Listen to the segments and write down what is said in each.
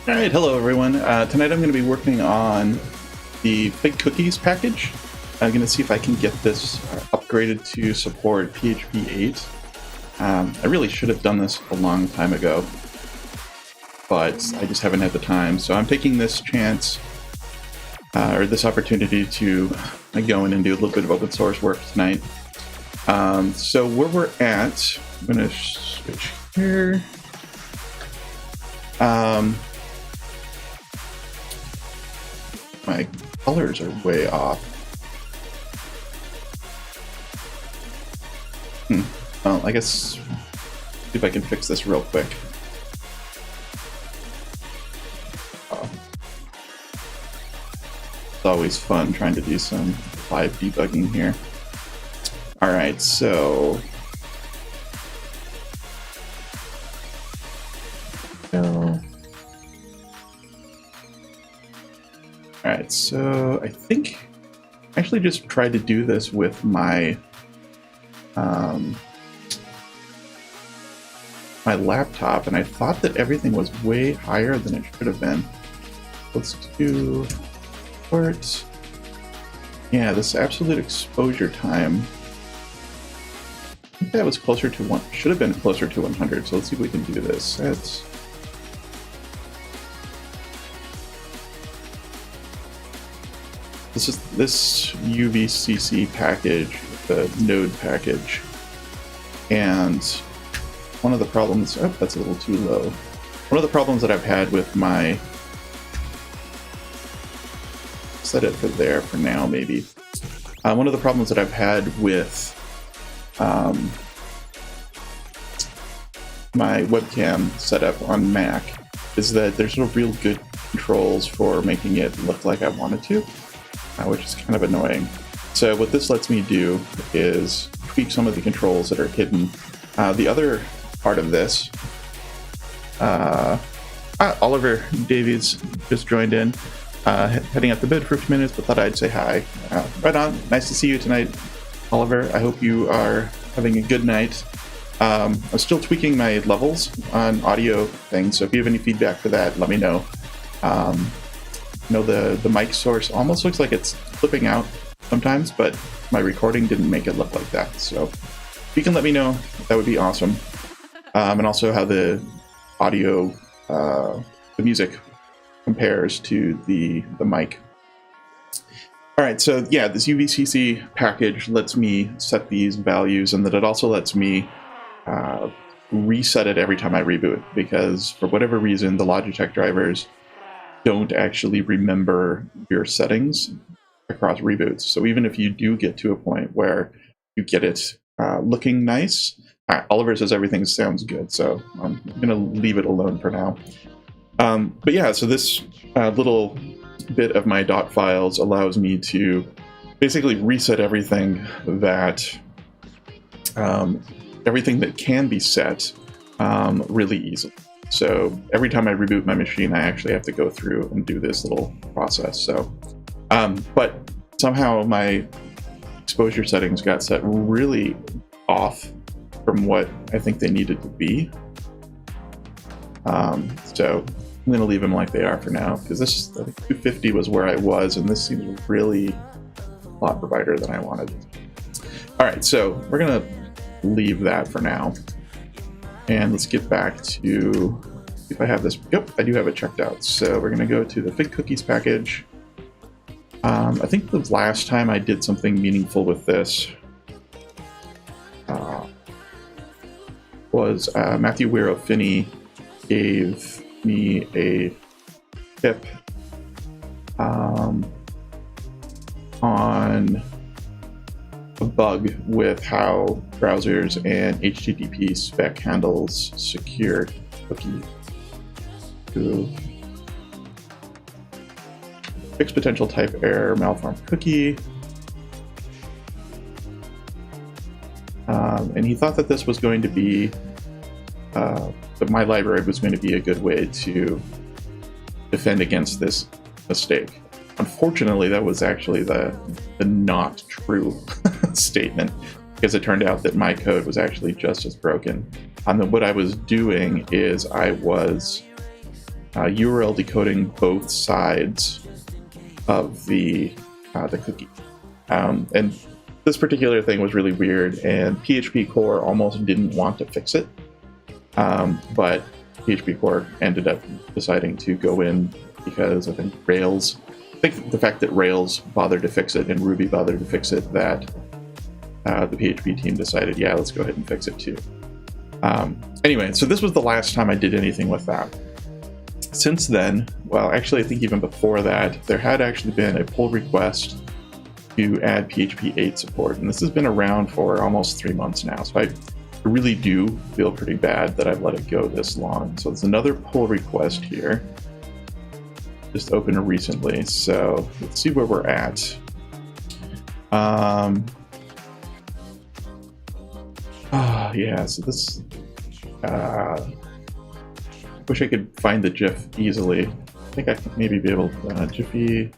All right, hello everyone. Tonight I'm going to be working on the FIG Cookies package. I'm going to see if I can get this upgraded to support PHP 8. I really should have done this a long time ago, but I just haven't had the time. So I'm taking this chance, or this opportunity to go in and do a little bit of open source work tonight. So where we're at, I'm going to switch here. My colors are way off. Well, I guess see if I can fix this real quick. It's always fun trying to do some live debugging here. All right, so Alright, so I think I actually just tried to do this with my my laptop, and I thought that everything was way higher than it should have been. Let's do port. Yeah, this absolute exposure time. I think that was closer to one. Should have been closer to 100. So let's see if we can do this. This is this UVCC package, the node package, and one of the problems, oh, that's a little too low. One of the problems that I've had with my, set it for there for now maybe. One of the problems that I've had with my webcam setup on Mac is that there's no real good controls for making it look like I wanted to. Which is kind of annoying. So what this lets me do is tweak some of the controls that are hidden. The other part of this, Oliver Davies just joined in, heading out to bed for a few minutes, but thought I'd say hi. Right on, nice to see you tonight, Oliver. I hope you are having a good night. I'm still tweaking my levels on audio things, so if you have any feedback for that, let me know. The mic source almost looks like it's flipping out sometimes, but my recording didn't make it look like that. So if you can let me know, that would be awesome. And also how the audio, the music compares to the mic. All right, so yeah, this UVCC package lets me set these values, and that it also lets me reset it every time I reboot, because for whatever reason, the Logitech drivers don't actually remember your settings across reboots. So even if you do get to a point where you get it looking nice, Oliver says everything sounds good, so I'm going to leave it alone for now. But yeah, so this little bit of my dot files allows me to basically reset everything that can be set really easily. So every time I reboot my machine, I actually have to go through and do this little process. So, but somehow my exposure settings got set really off from what I think they needed to be. So I'm going to leave them like they are for now, because this, I think 250 was where I was, and this seems really a lot brighter than I wanted. All right, so we're going to leave that for now. And let's get back to, if I have this, yep, I do have it checked out. So we're gonna go to the FIG Cookies package. I think the last time I did something meaningful with this was Matthew Wero-Finney gave me a tip on a bug with how browsers and HTTP spec handles secured cookie to fix potential type error, malformed cookie. And he thought that this was going to be, that my library was going to be a good way to defend against this mistake. Unfortunately, that was actually the not true statement, because it turned out that my code was actually just as broken. And then what I was doing is I was URL decoding both sides of the cookie. And this particular thing was really weird, and PHP Core almost didn't want to fix it, but PHP Core ended up deciding to go in because I think the fact that Rails bothered to fix it and Ruby bothered to fix it, that the PHP team decided, yeah, let's go ahead and fix it too. Anyway, so this was the last time I did anything with that. Since then, well, actually I think even before that, there had actually been a pull request to add PHP 8 support, and this has been around for almost 3 months now, so I really do feel pretty bad that I've let it go this long. So there's another pull request here, just opened recently, so let's see where we're at. Yeah, so this, wish I could find the GIF easily. I think I could maybe be able to, Jiffy,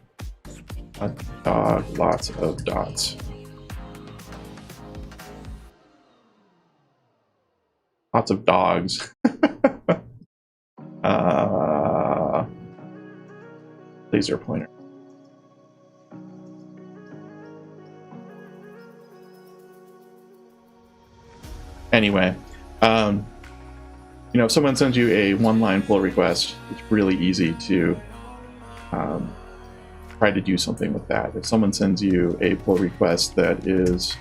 dog, lots of dots. Lots of dogs. Laser pointer. Anyway, if someone sends you a one-line pull request, it's really easy to try to do something with that. If someone sends you a pull request that is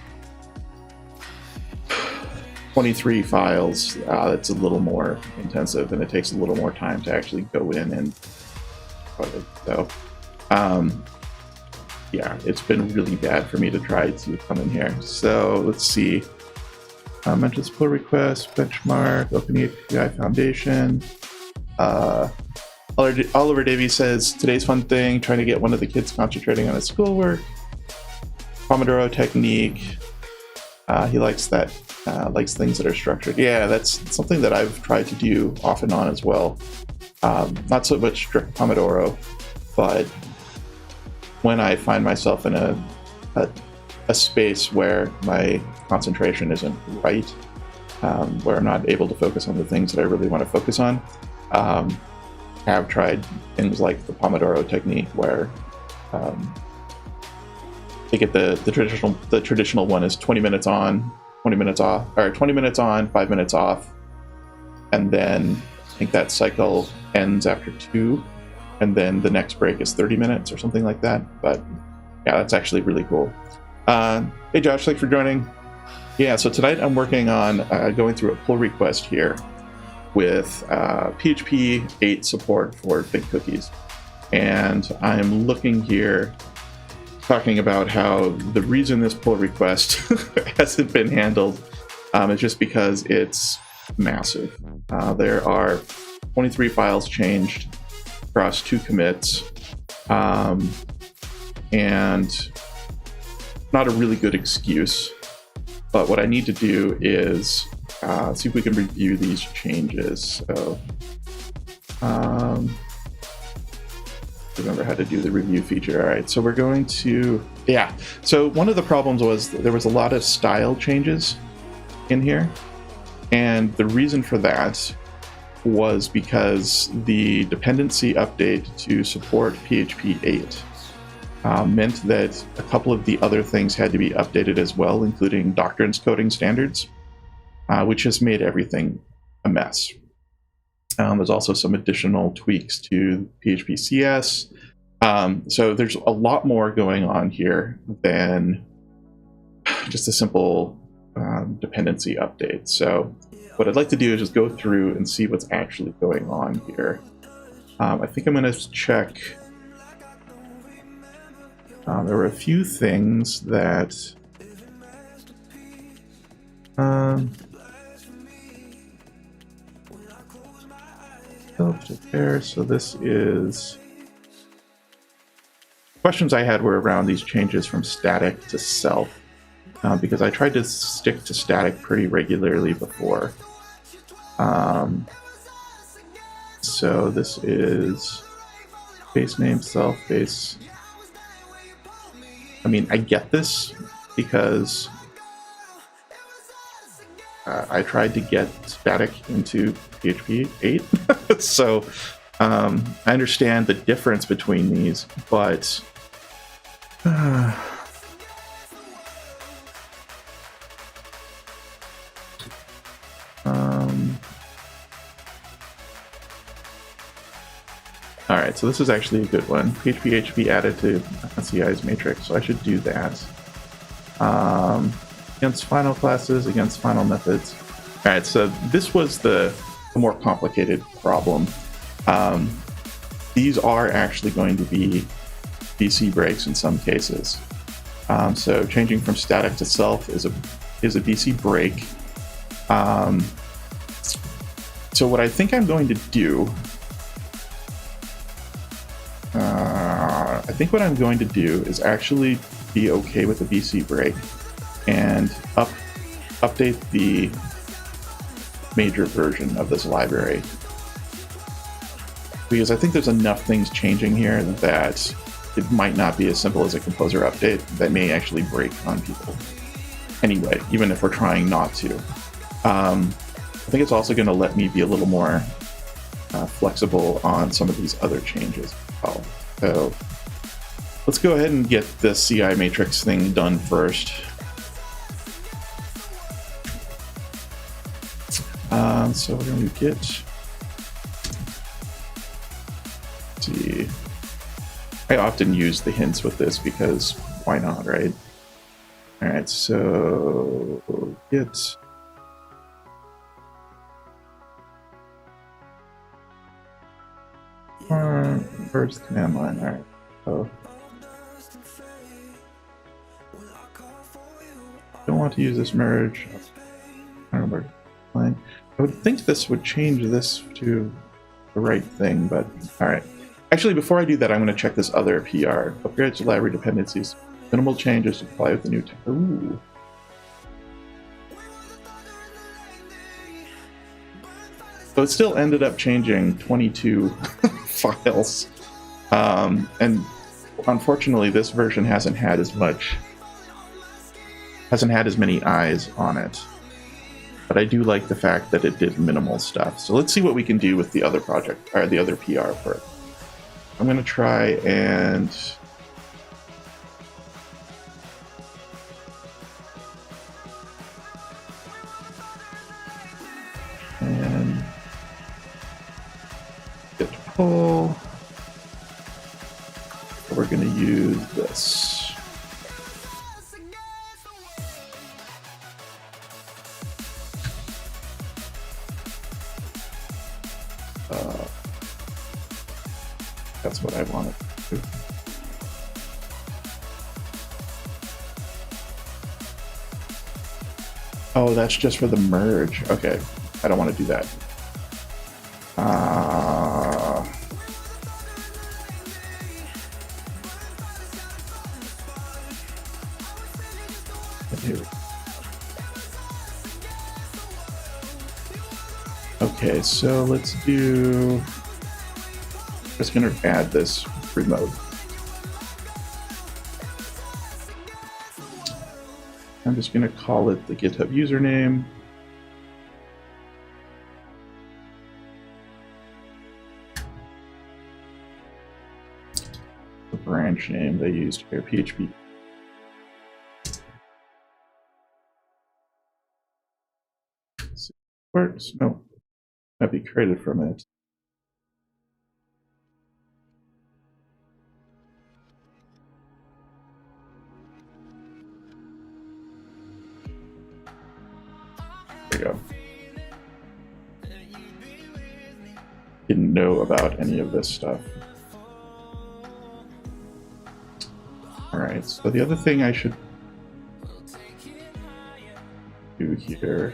23 files, it's a little more intensive, and it takes a little more time to actually go in and put it. So, yeah, it's been really bad for me to try to come in here. So let's see. Mental pull request, benchmark, OpenAPI Foundation. Oliver Davies says, today's fun thing, trying to get one of the kids concentrating on his schoolwork. Pomodoro technique. He likes that, likes things that are structured. Yeah, that's something that I've tried to do off and on as well. Not so much strict Pomodoro, but when I find myself in a space where my concentration isn't right, where I'm not able to focus on the things that I really want to focus on, have tried things like the Pomodoro technique, where they get the traditional one is 20 minutes on, 20 minutes off, or 20 minutes on, 5 minutes off, and then I think that cycle ends after 2, and then the next break is 30 minutes or something like that. But yeah, that's actually really cool. Hey Josh, thanks for joining. Yeah, so tonight I'm working on going through a pull request here with PHP 8 support for FIG Cookies. And I'm looking here, talking about how the reason this pull request hasn't been handled is just because it's massive. There are 23 files changed across 2 commits, and not a really good excuse. But what I need to do is see if we can review these changes. So remember how to do the review feature. All right, so we're going to, yeah. So one of the problems was there was a lot of style changes in here. And the reason for that was because the dependency update to support PHP 8 meant that a couple of the other things had to be updated as well, including doctrines coding standards, which has made everything a mess. There's also some additional tweaks to PHP CS. So there's a lot more going on here than just a simple dependency update. So what I'd like to do is just go through and see what's actually going on here. I think I'm going to check. There were a few things that there. So this is questions I had were around these changes from static to self, because I tried to stick to static pretty regularly before. So this is base name self base. I mean, I get this because I tried to get static into PHP 8. So I understand the difference between these, but all right, so this is actually a good one. PHP added to CI's matrix, so I should do that. Against final classes, against final methods. All right, so this was the more complicated problem. These are actually going to be BC breaks in some cases. So changing from static to self is a BC break. So what I think I'm going to do, is actually be okay with the BC break and update the major version of this library, because I think there's enough things changing here that it might not be as simple as a composer update that may actually break on people anyway, even if we're trying not to. I think it's also going to let me be a little more flexible on some of these other changes as well. So let's go ahead and get the CI matrix thing done first. So we're going to get, let's see, I often use the hints with this because why not, right? All right, so get first command line. All right, so don't want to use this merge. I don't remember. I would think this would change this to the right thing, but all right. Actually, before I do that, I'm going to check this other PR. Upgrade to library dependencies. Minimal changes to comply with the new tech. Ooh. So it still ended up changing 22 files. And unfortunately, this version hasn't had as many eyes on it. But I do like the fact that it did minimal stuff. So let's see what we can do with the other project, or the other PR for it. I'm going to try and get to pull. We're going to use this. That's what I wanted to do. Oh, that's just for the merge. Okay, I don't want to do that. Okay, so let's do. Just going to add this remote. I'm just going to call it the GitHub username. The branch name they used here, PHP. Let's see. Works? No. Might be created from it. There we go. Didn't know about any of this stuff. Alright, so the other thing I should do here .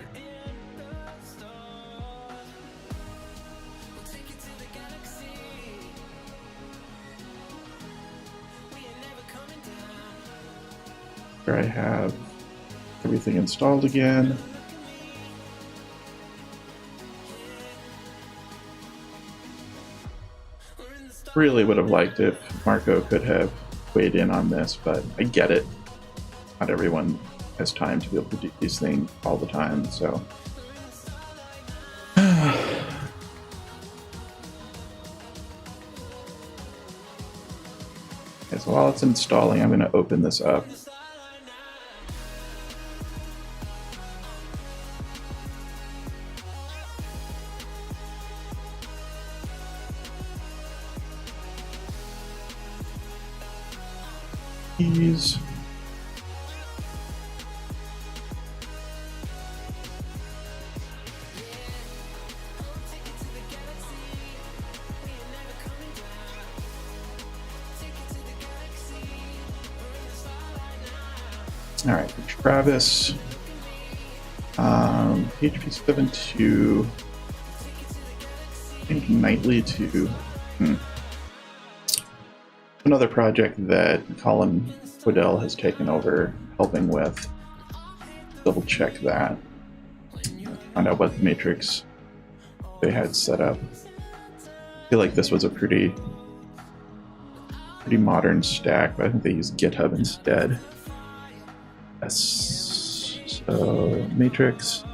Here I have everything installed again. Really would have liked if Marco could have weighed in on this, but I get it. Not everyone has time to be able to do these things all the time, so. so while it's installing, I'm going to open this up. Keys. All right, for Travis, PHP 7.2, I think nightly to another project that Colin Waddell has taken over helping with. Double check that. Find out what matrix they had set up. I feel like this was a pretty modern stack, but I think they used GitHub instead. Yes. So matrix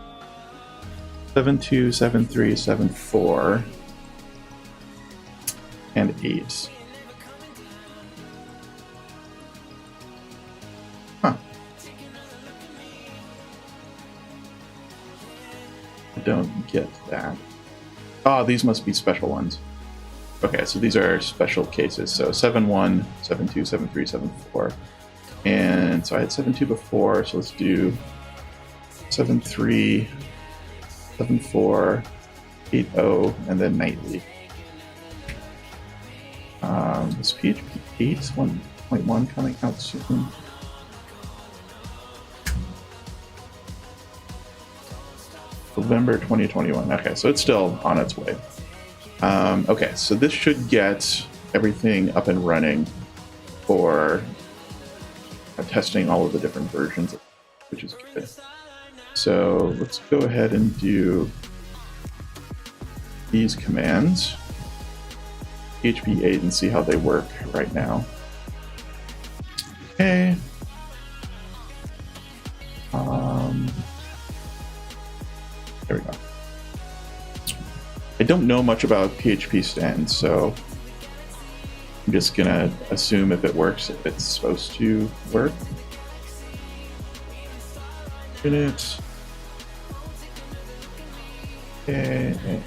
7.2, 7.3, 7.4, and 8. Huh. I don't get that. Ah, these must be special ones. Okay, so these are special cases. So 7.1, 7.2, 7.3, 7.4. And so I had 7.2 before, so let's do 7.3, 7.4, 8.0, and then nightly. Is PHP 8 1.1 coming out soon? November 2021. Okay, so it's still on its way. Okay, so this should get everything up and running for testing all of the different versions, which is good. So let's go ahead and do these commands, PHP 8, and see how they work right now. Okay. There we go. I don't know much about PHP stands, so I'm just gonna assume if it works, if it's supposed to work. Minutes. Okay.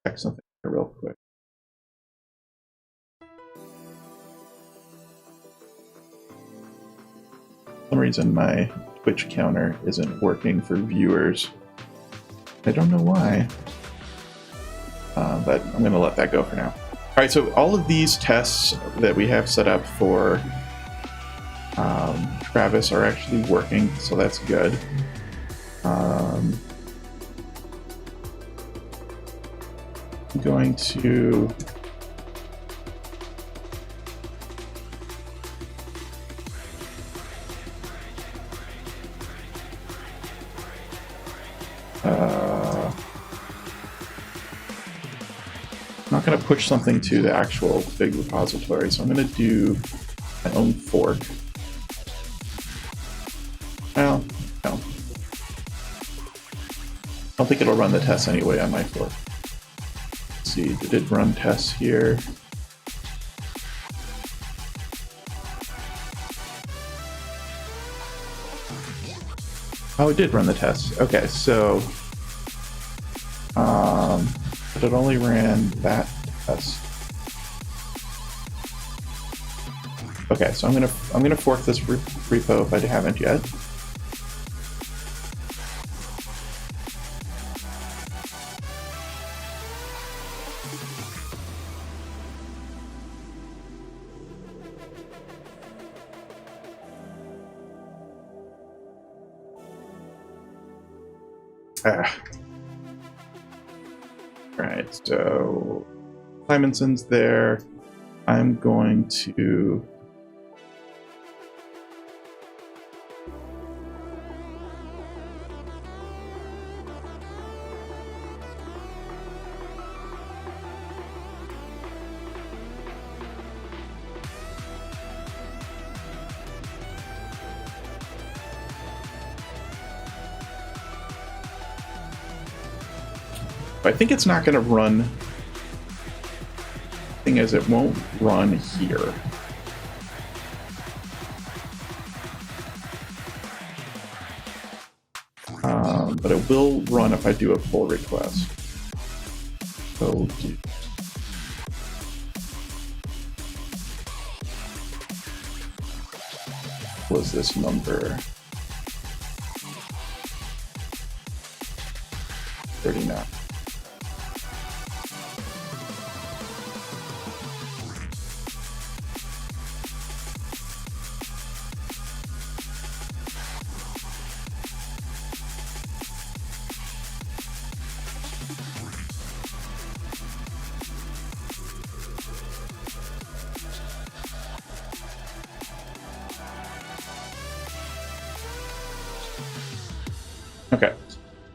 Check something real quick. For some reason my Twitch counter isn't working for viewers. I don't know why, but I'm going to let that go for now. All right, so all of these tests that we have set up for Travis are actually working, so that's good. I'm going to I'm not going to push something to the actual FIG repository, so I'm going to do my own fork. Well, no. I don't think it'll run the tests anyway on my fork. Let's see, did it run tests here? Oh, it did run the tests. Okay, so but it only ran that test. Okay, so I'm gonna fork this repo if I haven't yet. Alright, so Simonson's there. I'm going to I think it's not going to run. Thing is, it won't run here. But it will run if I do a pull request. So was this number 39? Okay,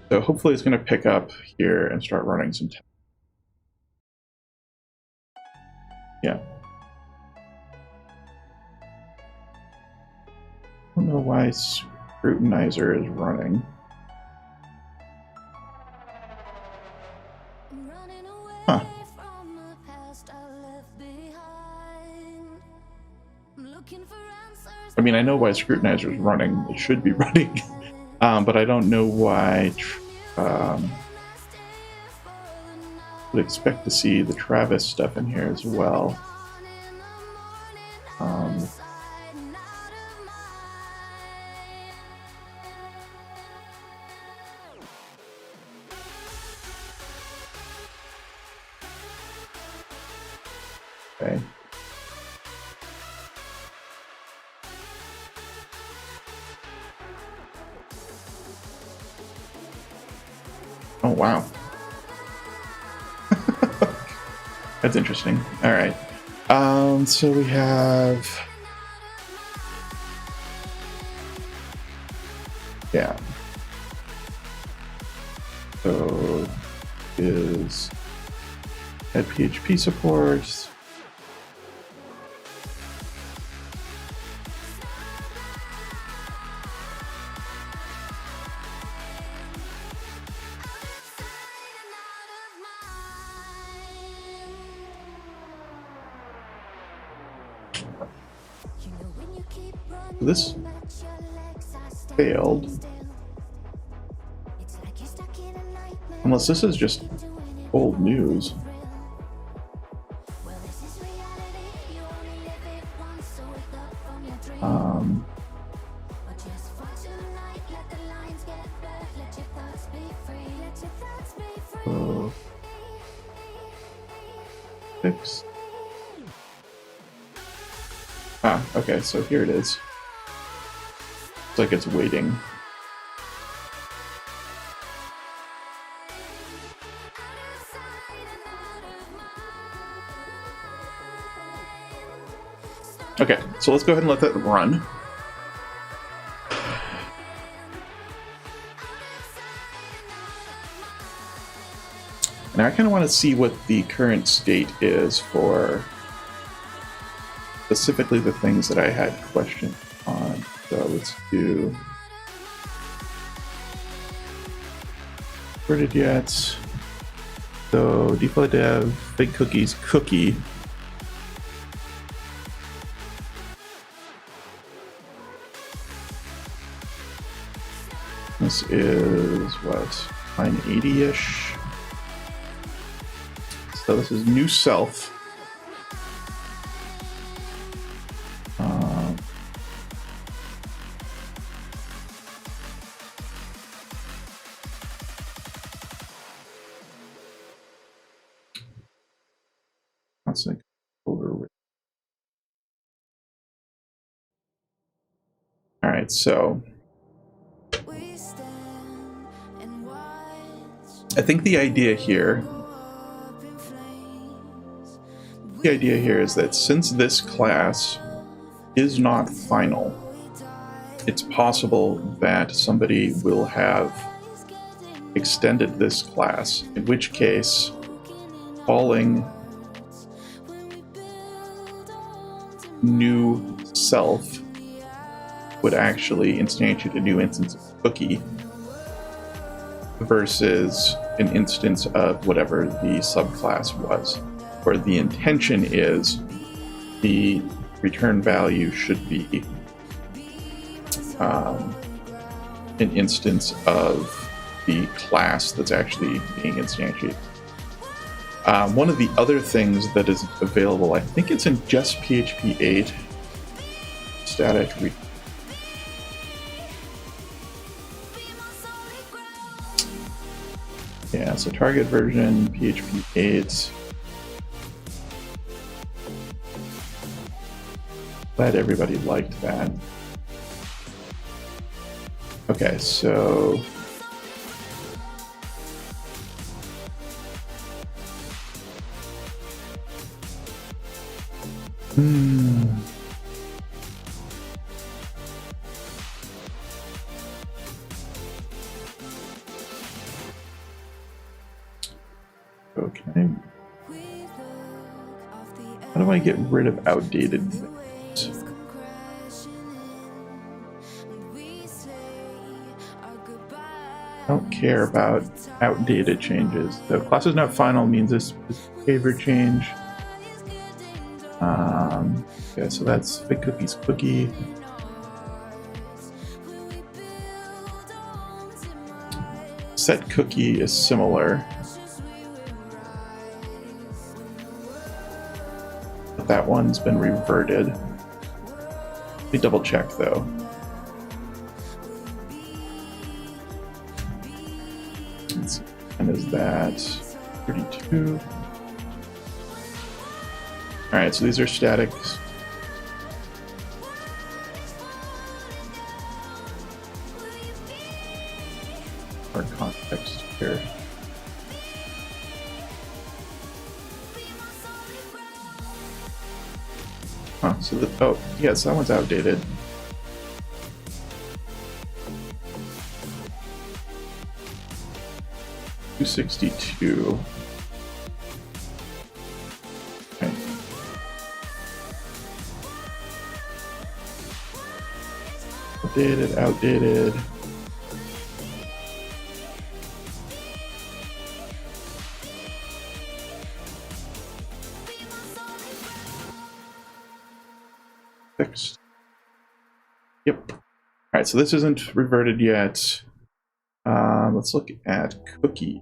so hopefully it's going to pick up here and start running some tests. Yeah. I don't know why Scrutinizer is running. Huh. I mean, I know why Scrutinizer is running. It should be running. But I don't know why would expect to see the Travis stuff in here as well. Okay. Oh, wow. That's interesting. All right. So we have... Yeah. So is at PHP support. This failed. Unless this is just old news. Fix. Ah, okay, so here it is. It's like it's waiting. Okay, so let's go ahead and let that run. Now I kind of want to see what the current state is for specifically the things that I had questions on. So let's do where did yet? So default dev FIG Cookies cookie. This is what, line 80-ish. So this is new self. That's like over. All right, so I think the idea here is that since this class is not final, it's possible that somebody will have extended this class, in which case calling new self would actually instantiate a new instance of cookie versus an instance of whatever the subclass was, or the intention is the return value should be an instance of the class that's actually being instantiated. One of the other things that is available, I think it's in just PHP 8, static yeah, so target version PHP 8. Glad everybody liked that. Okay, so okay. How do I get rid of outdated things? I don't care about outdated changes. The class is not final means this behavior change. Okay, so that's FIG Cookies cookie. Set cookie is similar. But that one's been reverted. Let me double check though. Let's see. And is that 32? Alright, so these are statics. Or context here. Huh, so the, oh, yes, that one's outdated. $262. Okay. Outdated. Fixed. Yep. All right, so this isn't reverted yet. Let's look at cookies.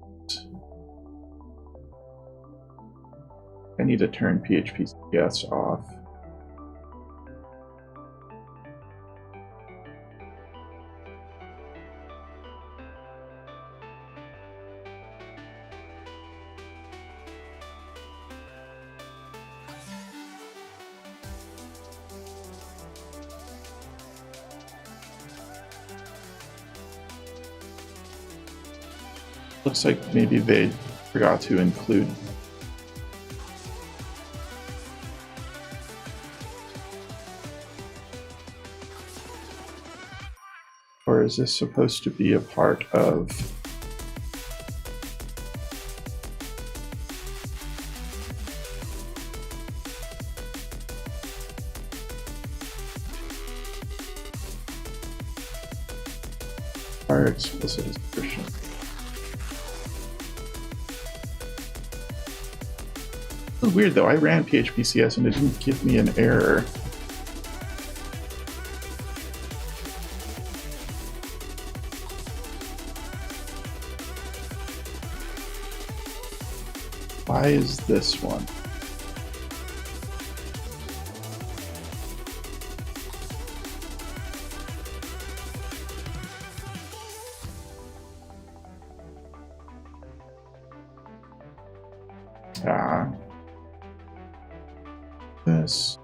I need to turn PHP CS off. Looks like maybe they forgot to include. Or is this supposed to be a part of? Our explicit description. It's weird though, I ran PHP CS and it didn't give me an error. Why is this one? This.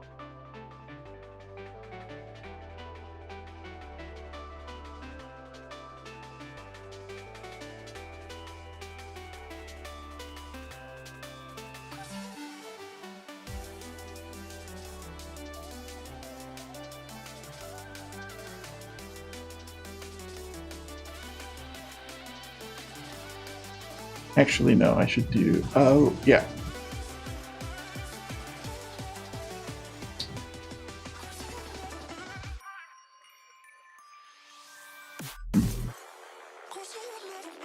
Actually, no, I should do, oh, yeah.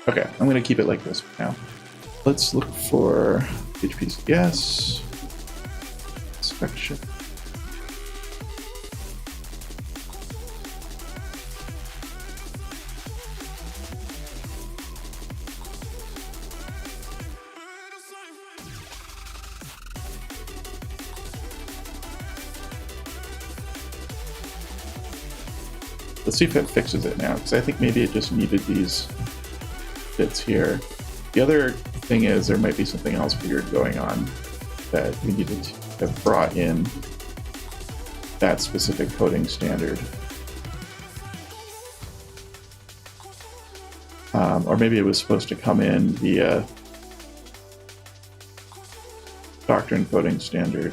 Okay, I'm going to keep it like this for now. Let's look for PHP yes. Inspection. Let's see if it fixes it now, because I think maybe it just needed these bits here. The other thing is there might be something else weird going on that we needed to have brought in that specific coding standard. Or maybe it was supposed to come in via doctrine coding standard.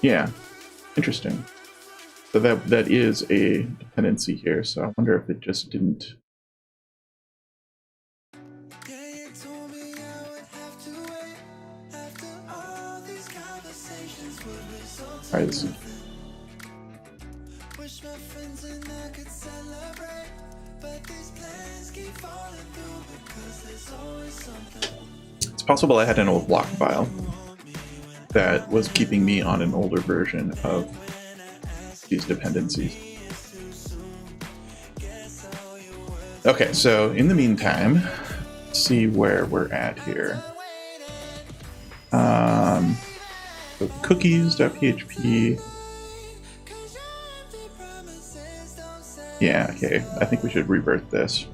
Yeah, interesting. So that is a dependency here, so I wonder if it just didn't. Alright, this is... It's possible I had an old block file that was keeping me on an older version of these dependencies. Okay, so in the meantime, let's see where we're at here. So cookies.php. Yeah, okay. I think we should revert this.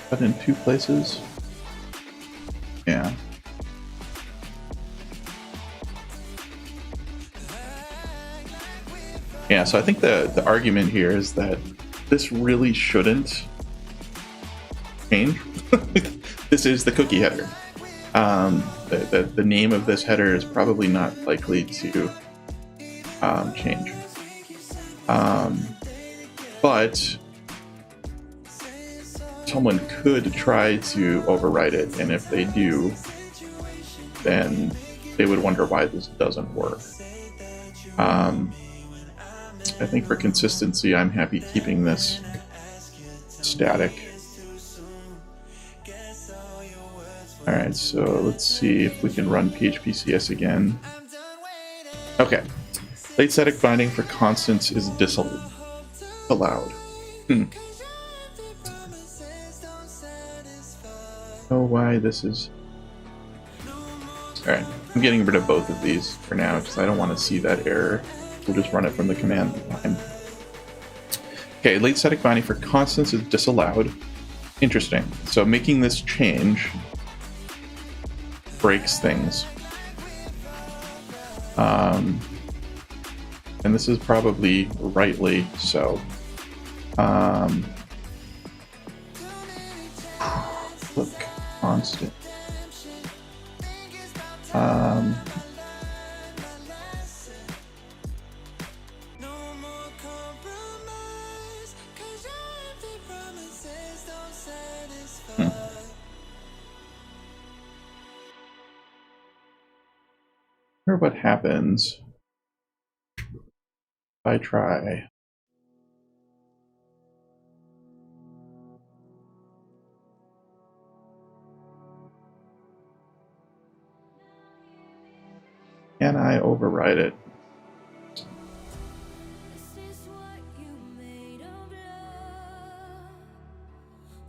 But in two places? Yeah. Yeah, so I think the argument here is that this really shouldn't change. This is the cookie header. The name of this header is probably not likely to change. But someone could try to overwrite it, and if they do, then they would wonder why this doesn't work. I think for consistency, I'm happy keeping this static. Alright, so let's see if we can run PHP CS again. Okay. Late static binding for constants is disallowed. Oh, why this is... Alright, I'm getting rid of both of these for now, because I don't want to see that error. We'll just run it from the command line. Okay, late static binding for constants is disallowed. Interesting. So making this change breaks things. And this is probably rightly so. Look, constant. I wonder what happens if I try. Can I override it?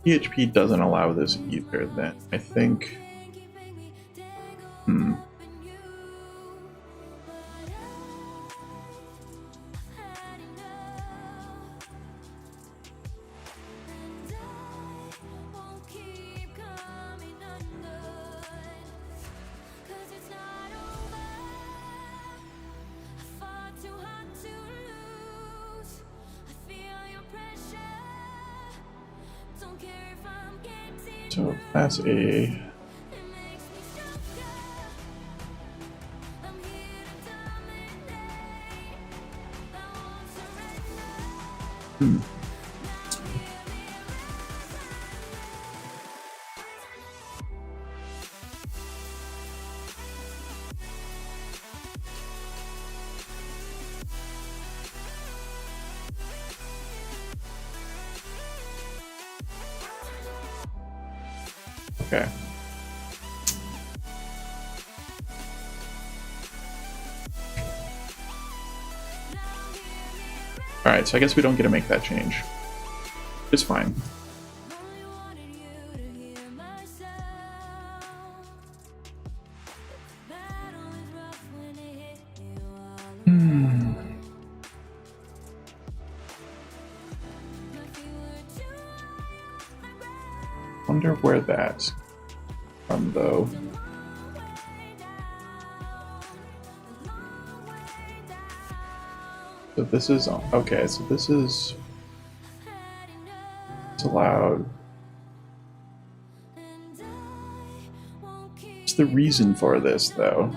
PHP doesn't allow this either, then. I think... So class A. Okay. Alright, so I guess we don't get to make that change. It's fine. Wonder where that's from, though. So this is okay. So this is it's allowed. What's the reason for this, though?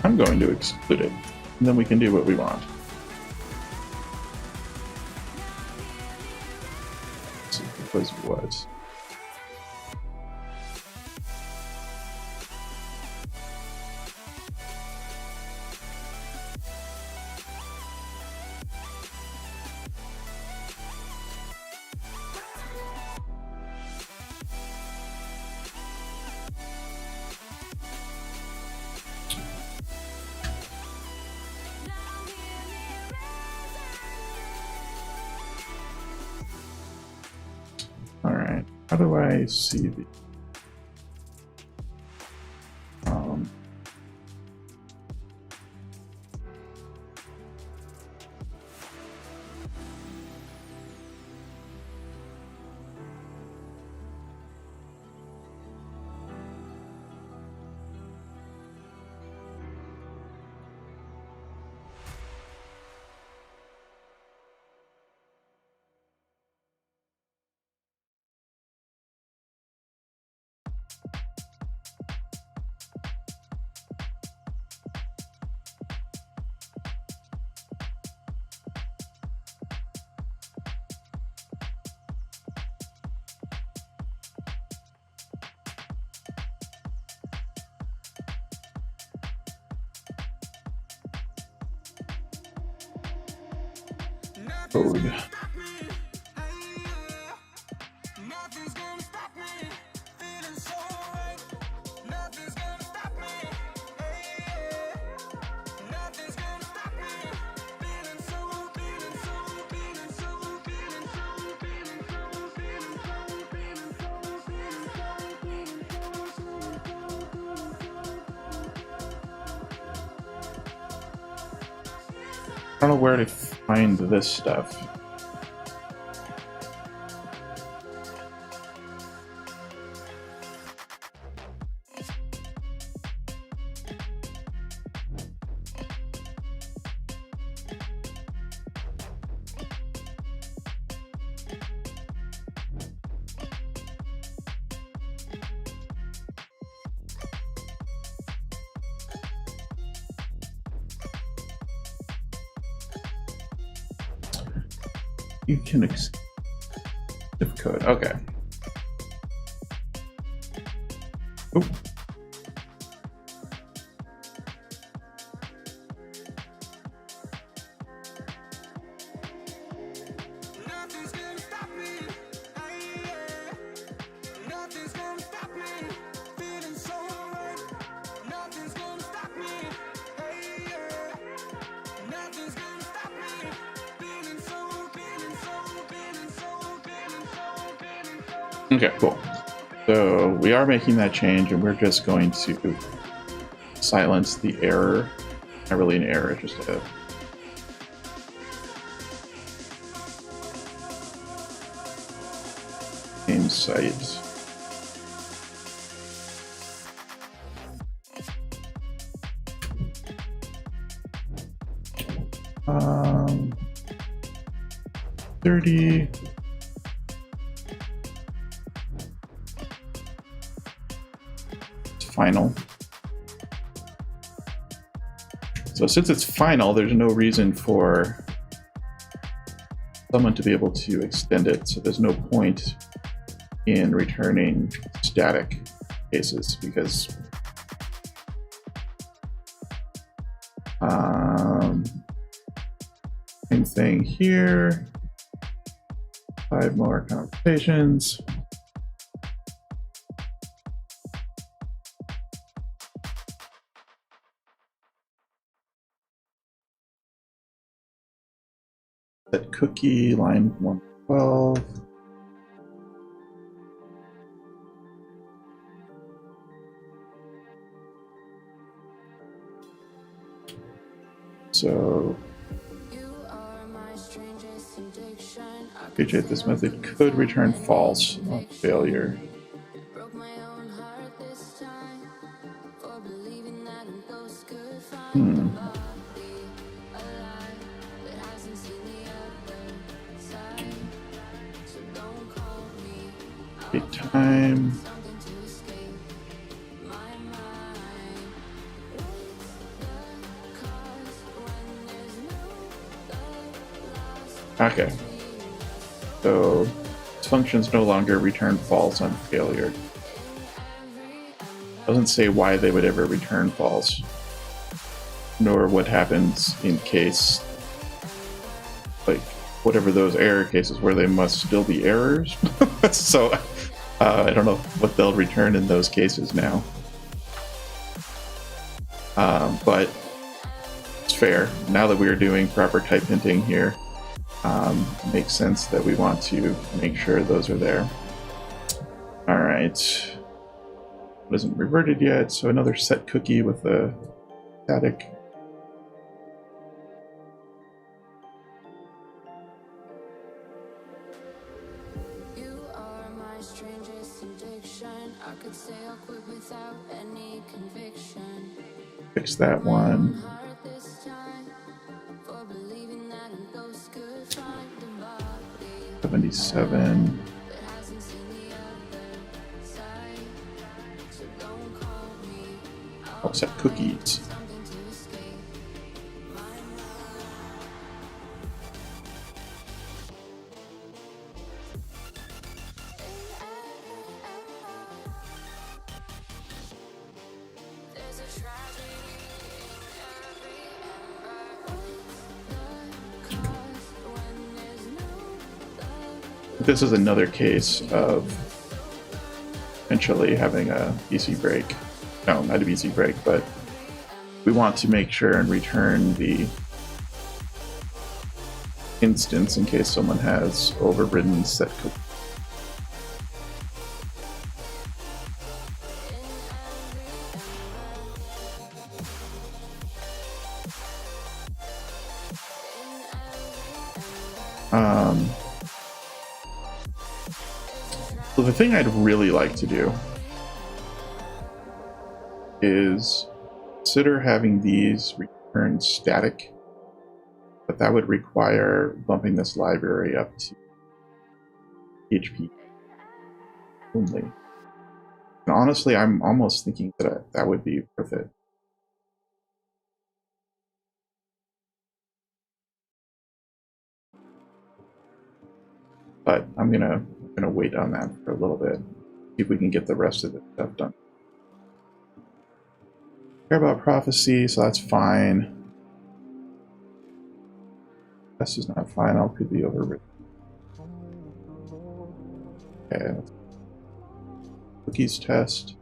I'm going to exclude it, and then we can do what we want. Let's see, because what? How do I see the code? I don't know where to find this stuff. You can if code. Okay. Oop. Okay, cool. So we are making that change, and we're just going to silence the error. Not really an error, it's just a name site. 30. final. So since it's final, there's no reason for someone to be able to extend it. So there's no point in returning static cases because same thing here. 5 more conversations. Set cookie, line 112. So, appreciate this method could return false on failure. Time. Okay. So this function's no longer return false on failure. Doesn't say why they would ever return false, nor what happens in case, like, whatever those error cases where they must still be errors. So I don't know what they'll return in those cases now. But it's fair. Now that we are doing proper type hinting here, it makes sense that we want to make sure those are there. All right. It isn't reverted yet, so another set cookie with a static. Fix that one. $77. Oh, set cookies. This is another case of potentially having a BC break. No, not a BC break, but we want to make sure and return the instance in case someone has overridden set cookie. So the thing I'd really like to do is consider having these return static, but that would require bumping this library up to PHP only. And honestly, I'm almost thinking that that would be worth it. But I'm gonna wait on that for a little bit, see if we can get the rest of the stuff done. Care about prophecy, so that's fine. This is not final, could be overwritten. Okay. Cookies test.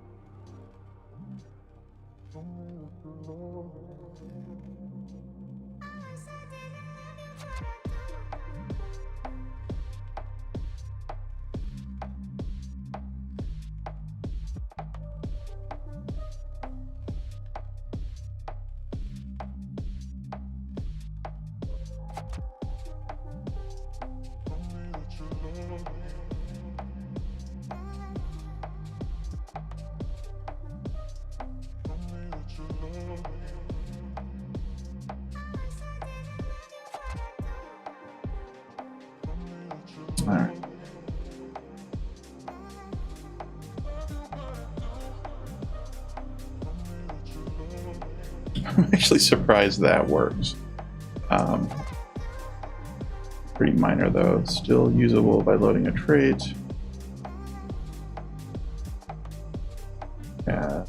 All right. I'm actually surprised that works. Pretty minor though, still usable by loading a trait. Yeah.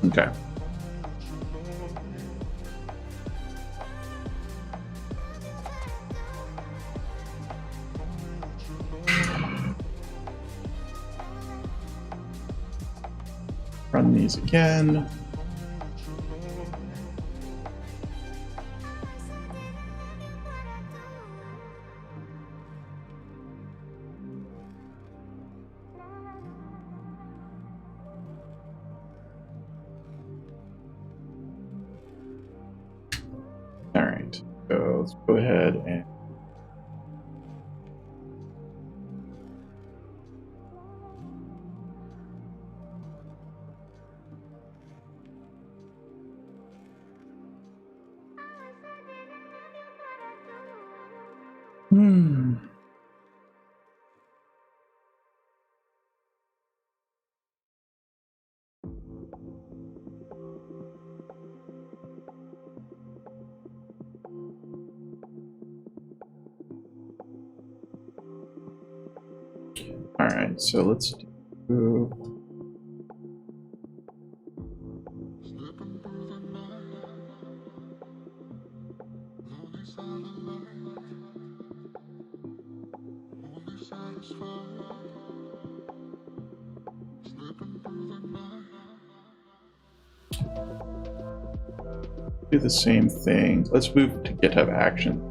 Okay. Run these again. All right, so let's go ahead and all right, so let's do the same thing. Let's move to GitHub Action.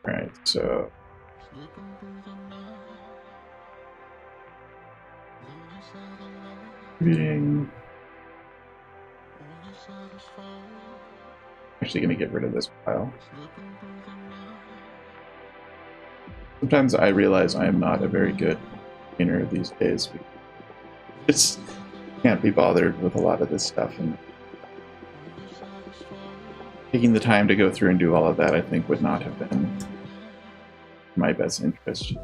Right, so reading. Actually going to get rid of this file. Sometimes I realize I am not a very good painter these days. Just can't be bothered with a lot of this stuff, and taking the time to go through and do all of that, I think, would not have been my best interest.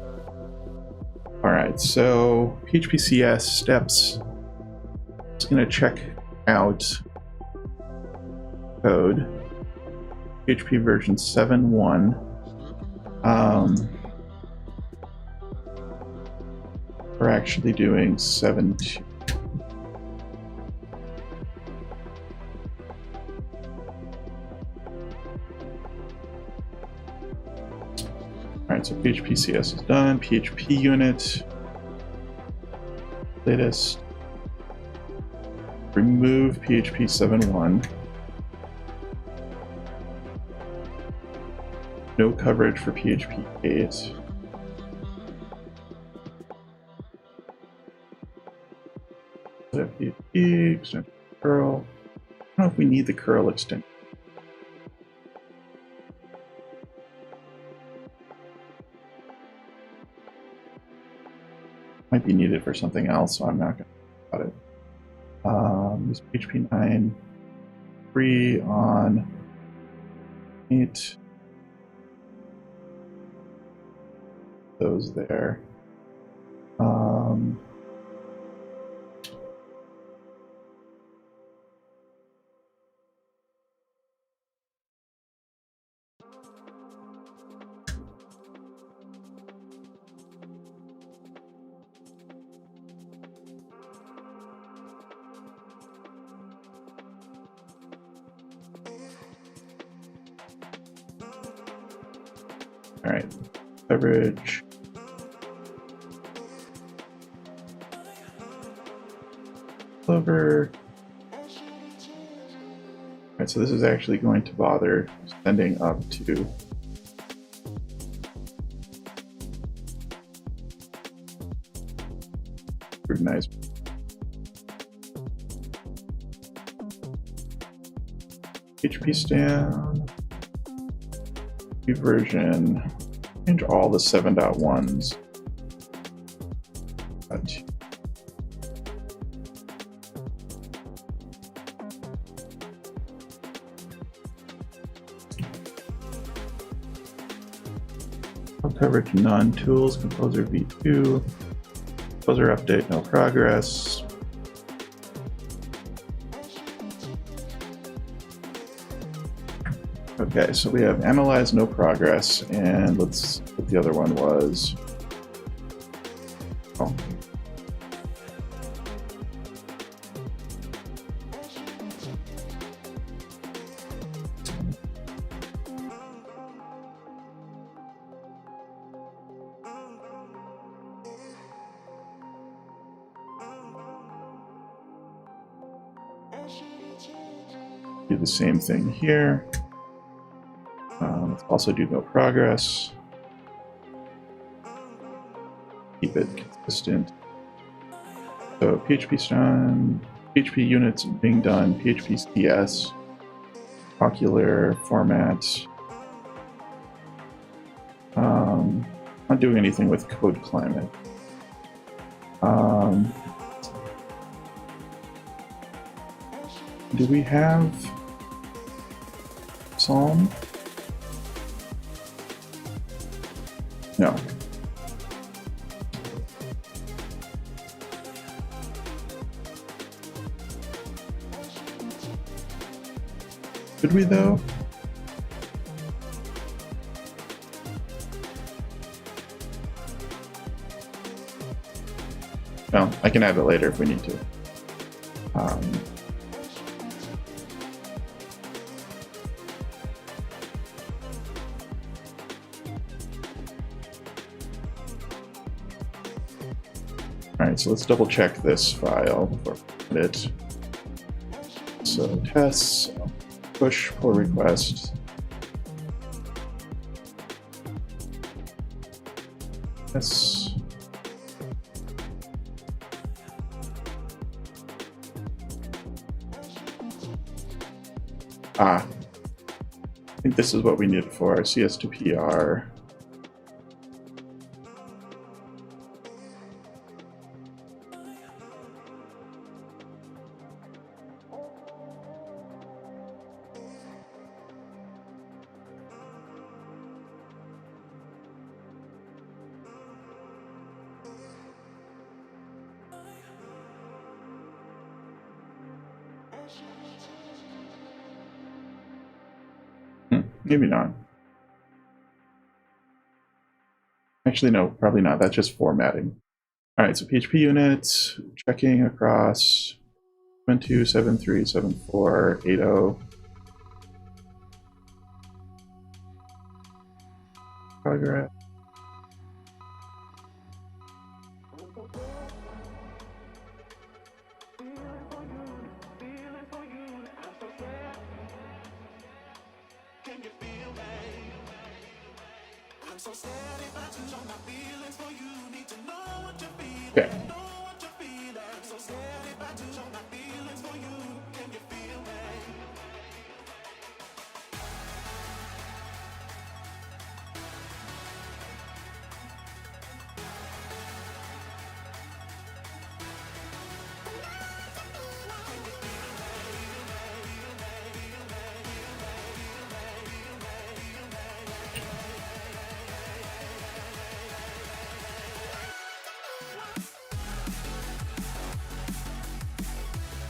All right, so PHP steps. Just going to check out code. PHP version 7.1. We're actually doing 7.2. Alright, so PHP CS is done. PHP unit. Latest. Remove PHP 7.1. No coverage for PHP 8. PHP, extension curl. I don't know if we need the curl extension. Might be needed for something else, so I'm not going to talk about it. Use PHP 9 free on 8. Those there. All right, beverage. Over. All right, so this is actually going to bother sending up to scrutinize. PHP stand, version, change all the 7.1s. Coverage none, tools, composer v2, composer update, no progress. Okay, so we have analyze, no progress, and let's what the other one was. Oh. Do the same thing here. Let's also do no progress. Keep it consistent. So PHP's done, PHP units being done, PHP CS, ocular format. Not doing anything with code climate. Do we have Psalm? No. Should we though? No, I can add it later if we need to. Alright, so let's double check this file before we edit it. So tests, push, pull request. Yes. I think this is what we need for our CS to PR. Maybe not. Actually, no, probably not. That's just formatting. All right, so PHP units, checking across 72737480. Progress. Okay.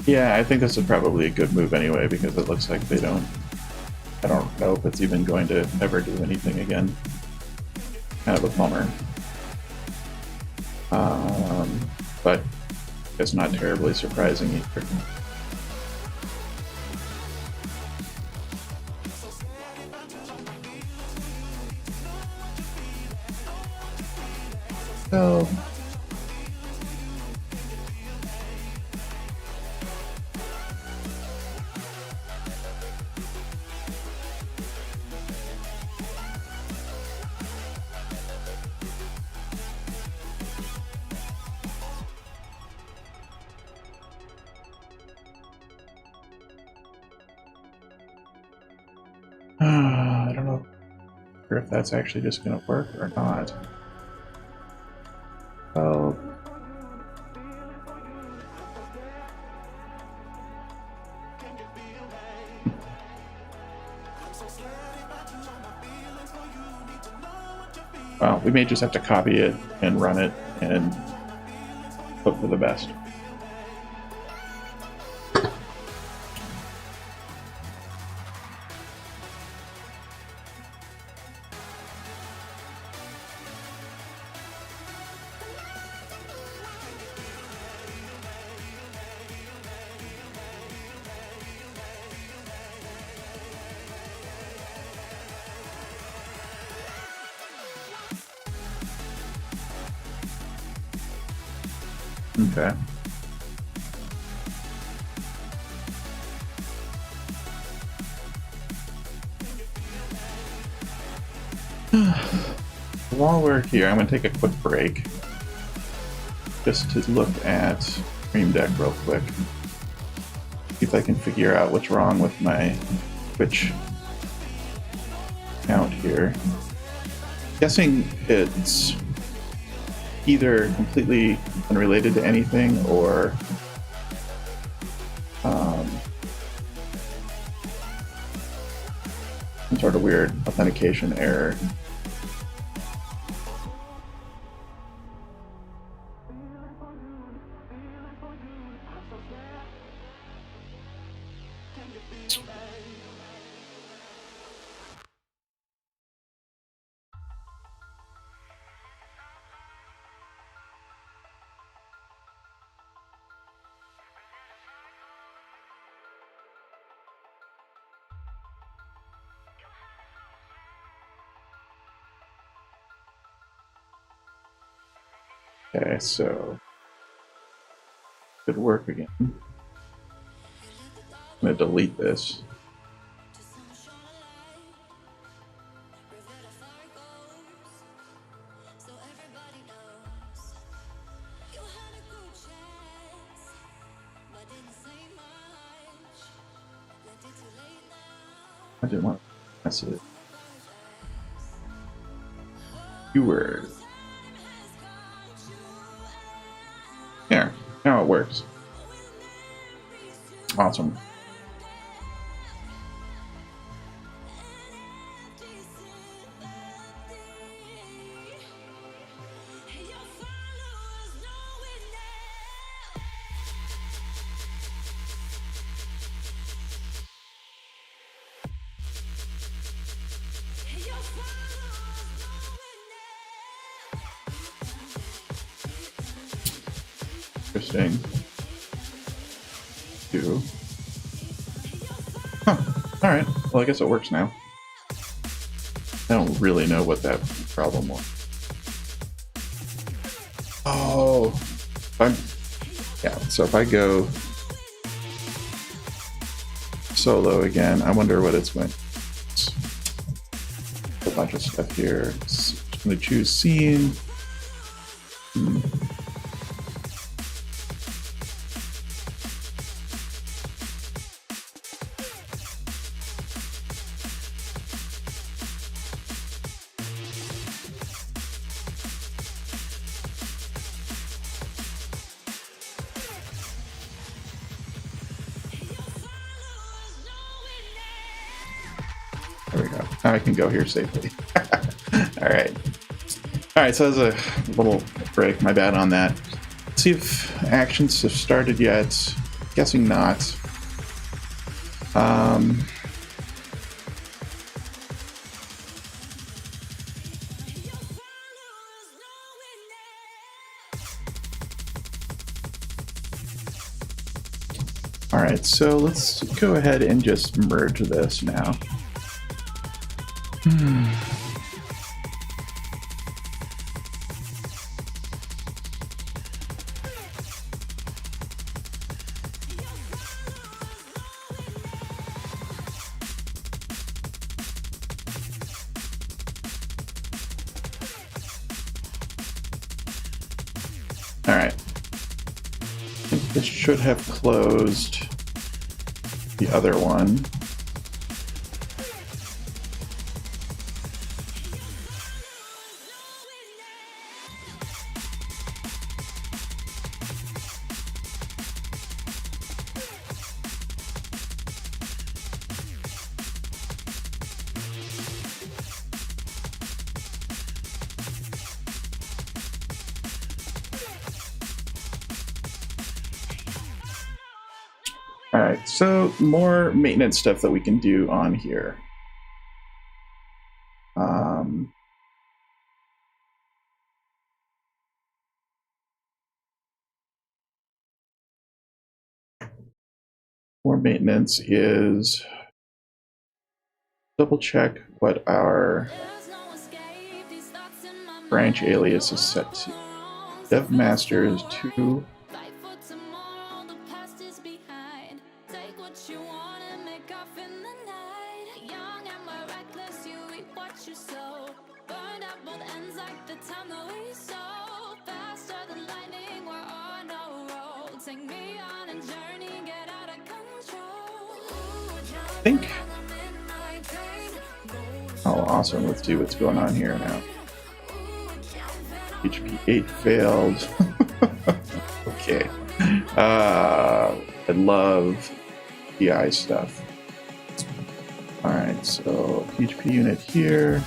Yeah, I think this is probably a good move anyway, because it looks like they don't... I don't know if it's even going to ever do anything again. Kind of a bummer. But it's not terribly surprising either. So I don't know if that's actually just going to work or not. Oh. Well, we may just have to copy it and run it and hope for the best. Okay. While we're here, I'm going to take a quick break just to look at Stream Deck real quick. See if I can figure out what's wrong with my Twitch account here. Guessing it's either completely unrelated to anything or some sort of weird authentication error. Okay, so could work again. I'm gonna delete this. I didn't want to mess it. Keyword. There, now it works. Awesome. Interesting. Huh. Alright. Well, I guess it works now. I don't really know what that problem was. Oh. Yeah, so if I go solo again, I wonder what it's going to. A bunch of stuff here. I'm going to choose scene. There we go. Now I can go here safely. Alright. Alright, so there's a little break. My bad on that. Let's see if actions have started yet. Guessing not. Alright, so let's go ahead and just merge this now. this should have closed the other one. All right, so more maintenance stuff that we can do on here. More maintenance is double check what our branch alias is set to. Dev master is 2. I think. Oh, awesome. Let's see what's going on here now. PHP 8 failed. Okay. I love PI stuff. Alright, so PHP unit here.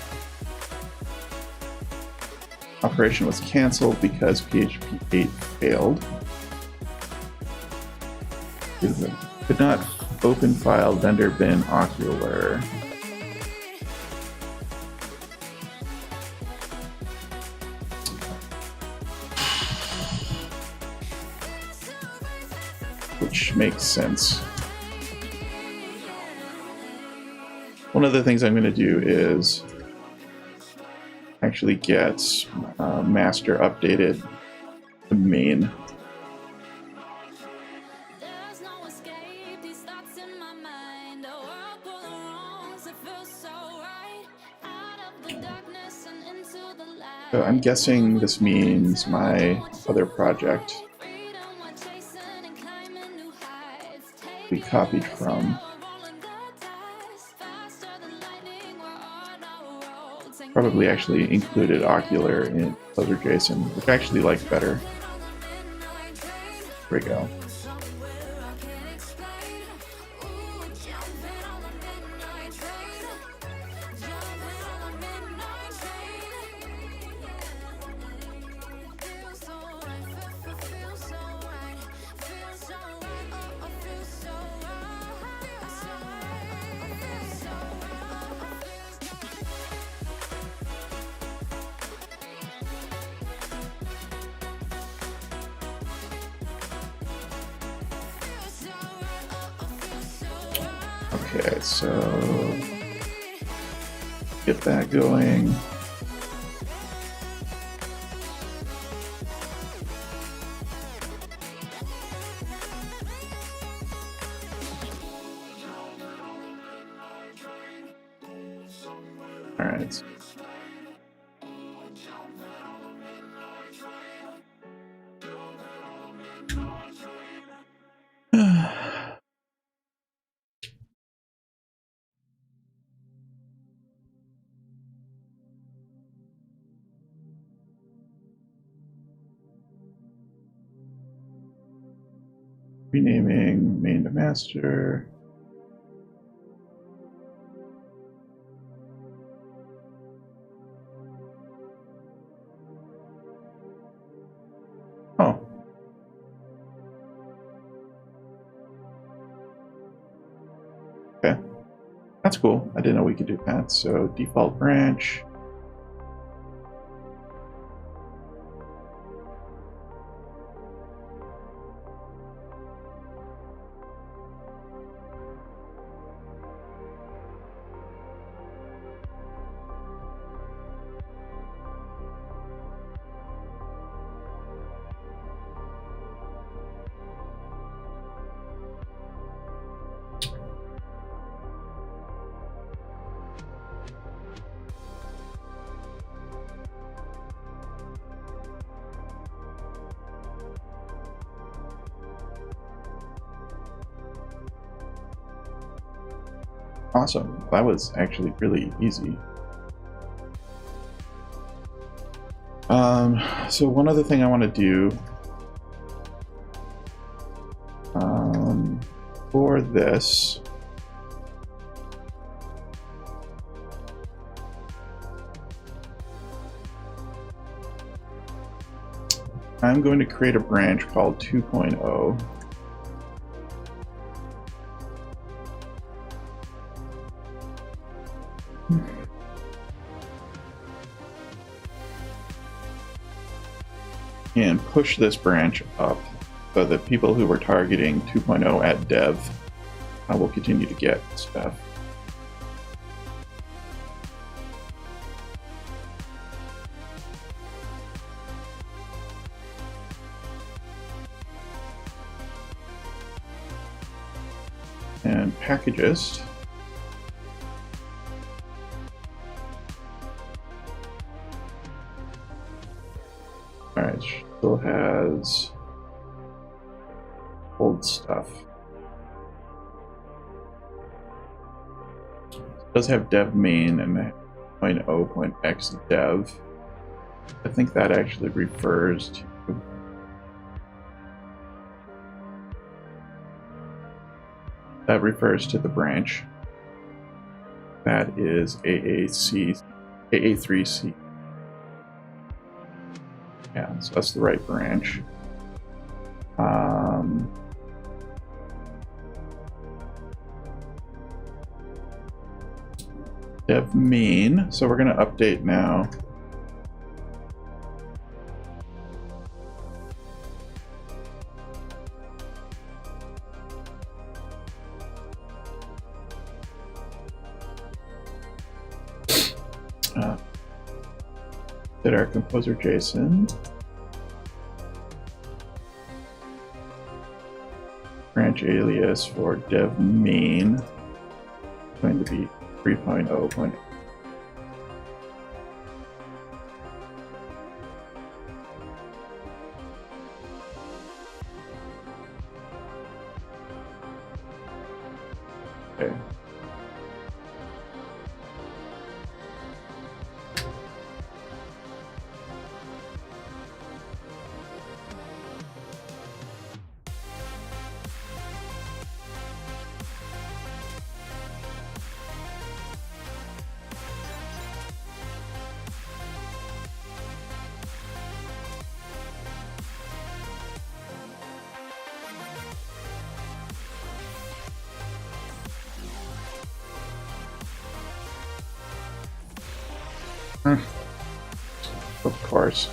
Operation was canceled because PHP 8 failed. Could not open file vendor bin ocular. Which makes sense. One of the things I'm going to do is actually get master updated to main. So I'm guessing this means my other project we copied from. Probably actually included ocular in Closure.json, which I actually like better. Here we go. Okay, so get that going. All right. Renaming main to master. Oh. Okay. That's cool. I didn't know we could do that. So default branch. Awesome. That was actually really easy. So one other thing I want to do for this, I'm going to create a branch called 2.0. And push this branch up so that people who were targeting 2.0 at dev will continue to get stuff. And packages. All right, still has old stuff. It does have dev main and .0.x dev. I think that actually refers to the branch. That is AA3C. Yeah, so that's the right branch. Dev main. So we're going to update now. Did our composer JSON. Branch alias for dev main going to be 3.0. Okay. Of course.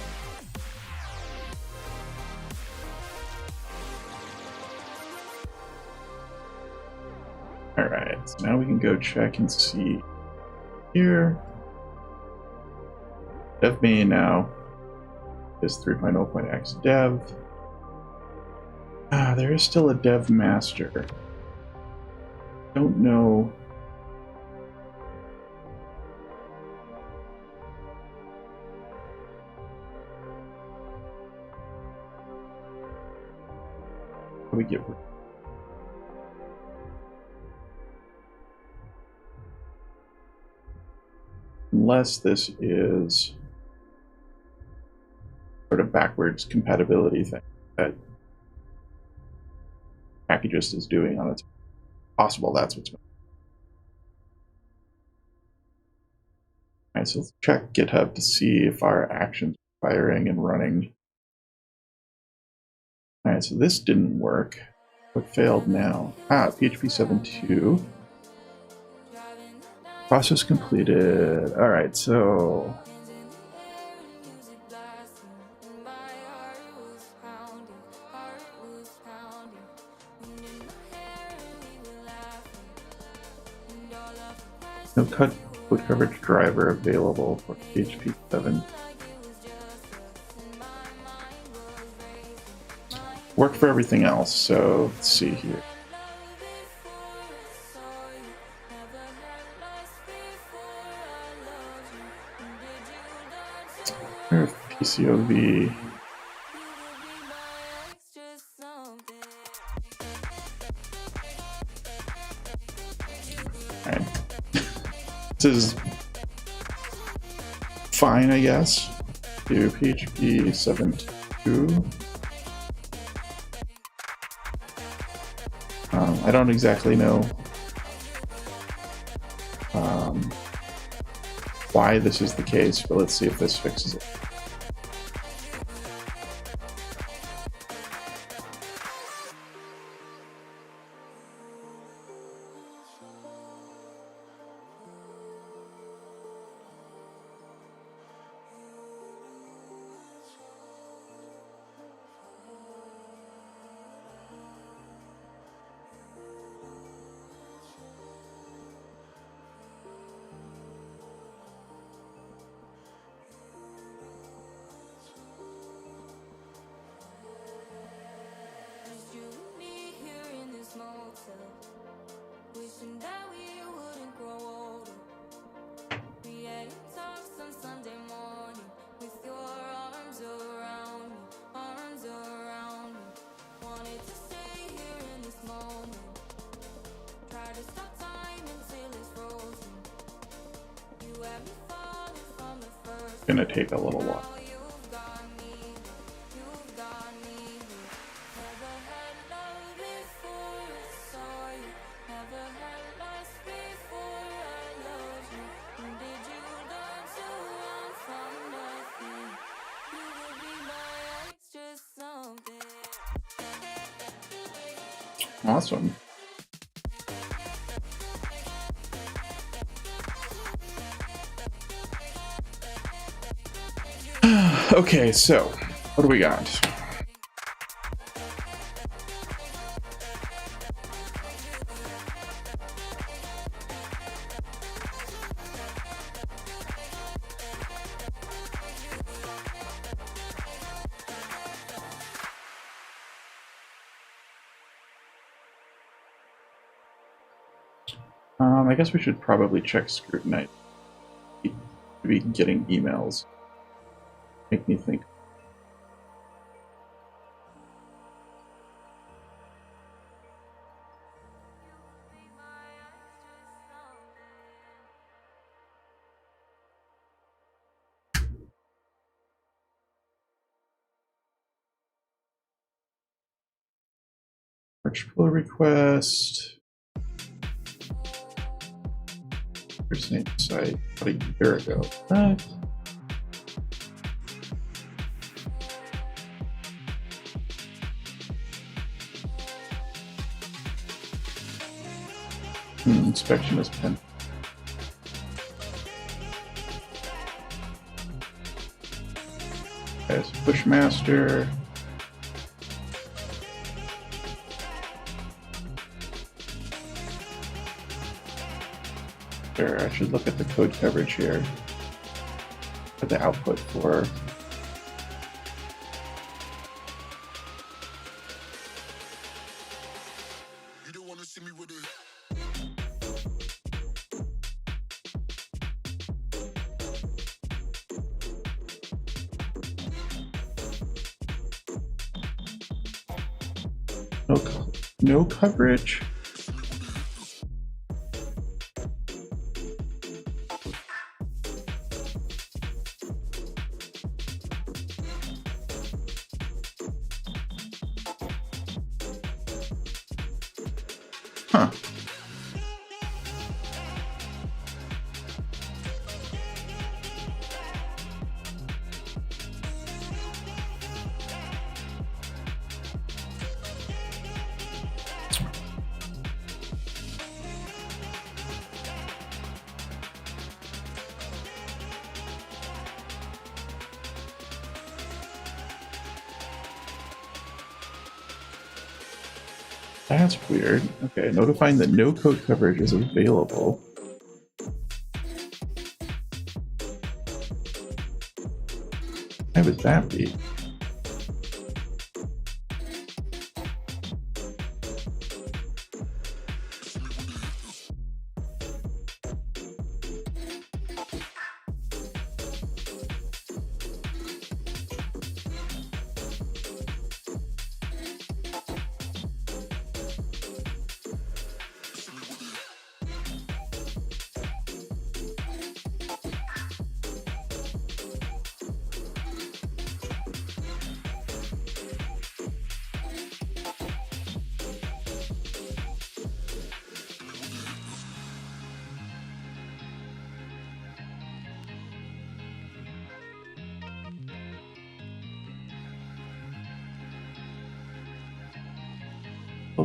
All right, so now we can go check and see here. Dev main now is 3.0.x dev. There is still a dev master. Don't know. How do we get rid? Unless this is sort of backwards compatibility thing that Packagist is doing on its possible. That's what's. All right, so let's check GitHub to see if our actions are firing and running. All right, so this didn't work. What failed now? PHP 7.2. Process completed. All right, so no code coverage driver available for PHP 7. Worked for everything else, so let's see here. PCOV. All right, is fine, I guess. Do PHP 7.2. I don't exactly know why this is the case, but let's see if this fixes it. Wishing that we wouldn't grow older. We had talks on Sunday morning with your arms around me, arms around me. Wanted to stay here in this moment. Try to stop time until it's frozen. You had me falling from the first. It's gonna take a little while. Awesome. Okay, so what do we got? I guess we should probably check Scrutinize to be getting emails. Make me think. Merge pull request. Same site about a year ago. Inspection is pending. As Pushmaster. Sure, I should look at the code coverage here. At the output for you don't want to see me with it. No coverage. Huh. That's weird. Okay, notifying that no code coverage is available. Why would that be?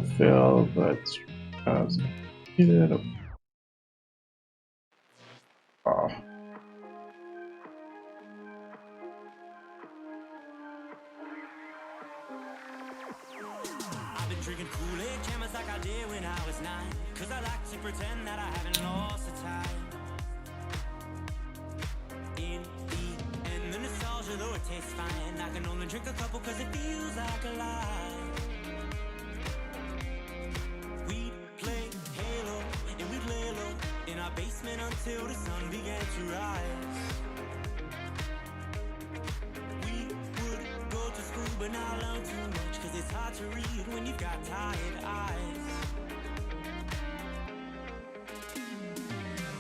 fail, but oh. I've been drinking Kool-Aid cameras like I did when I was 9, 'cause I like to pretend that I haven't lost the time. In the end, the nostalgia, though it tastes fine, I can only drink a couple 'cause it feels like a lie. We'd play Halo and we'd lay low in our basement until the sun began to rise. We would go to school but not learn too much, 'cause it's hard to read when you've got tired eyes.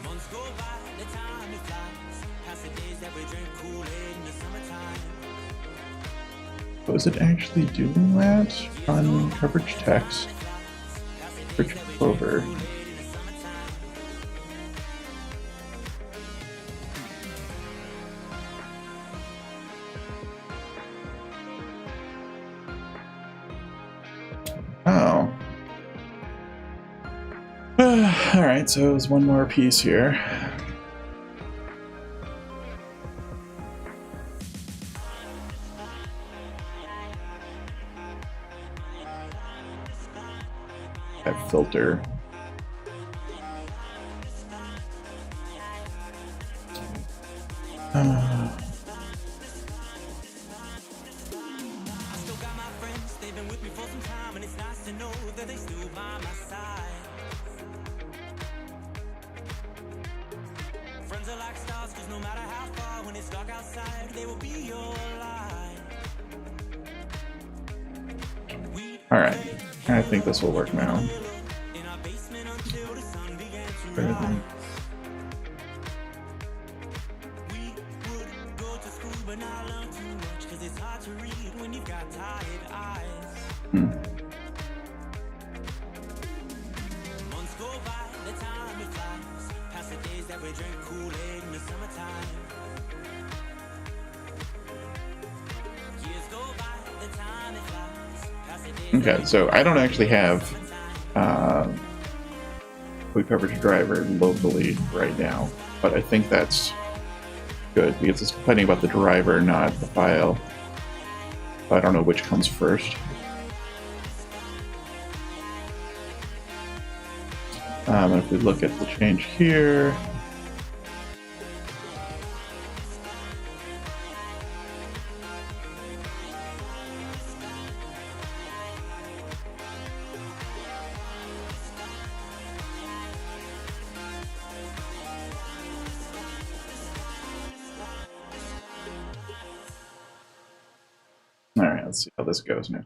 Months go by, the time it flies, past the days that we drink Kool-Aid in the summertime. Was it actually doing that on coverage text? Coverage over. Oh. Alright, so there's one more piece here. That filter. I still got my friends, they've been with me for some time, and it's nice to know that they still by my side. Friends are like stars, 'cause no matter how far, when it's dark outside, they will be your light. Alright, I think this will work now. In our basement until the sun began to Better rise. than- We would go to school but not learn too much, 'cause it's hard to read when you've got tired eyes. Months go by, the time it flies, past the days that we drink Kool-Aid in the summertime. Years go by, the time it flies, past the days. Okay, so I don't actually have Quick Coverage Driver locally right now, but I think that's good because it's complaining about the driver, not the file. I don't know which comes first. And if we look at the change here, all right, let's see how this goes now.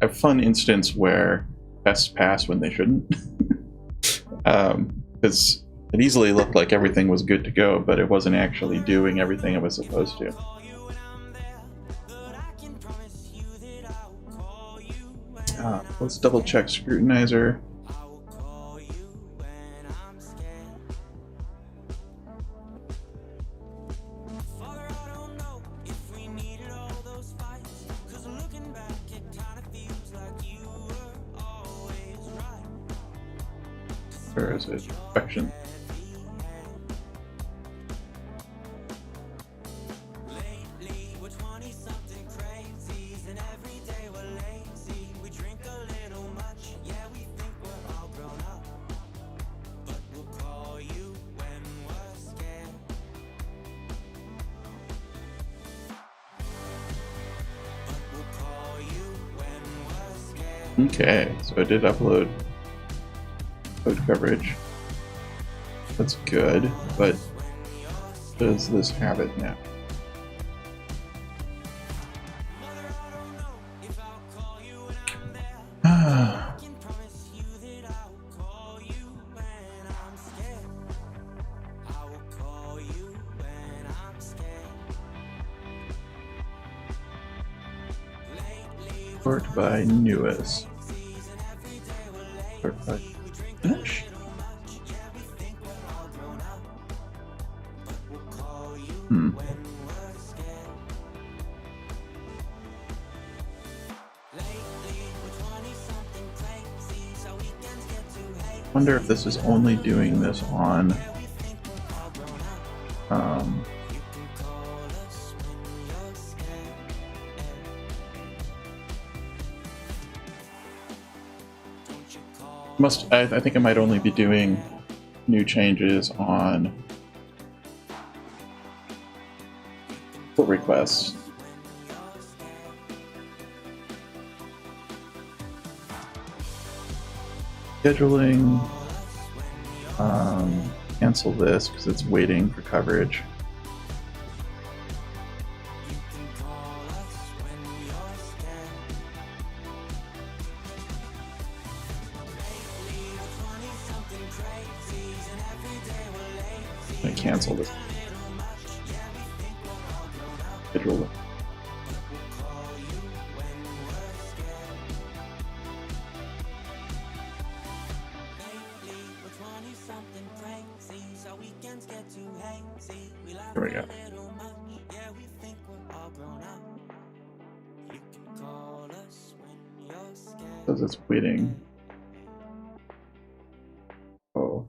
A fun instance where tests pass when they shouldn't. Because it easily looked like everything was good to go, but it wasn't actually doing everything it was supposed to. Let's double check Scrutinizer. Where is it? Perfection. Okay, so I did upload code coverage. That's good, but does this have it now? Sort by newest. Sort by finish. Hmm. Wonder if this is only doing this on I think I might only be doing new changes on pull requests. Scheduling, cancel this because it's waiting for coverage. I cancel this. Schedule it. There we go. Says it's waiting. Oh.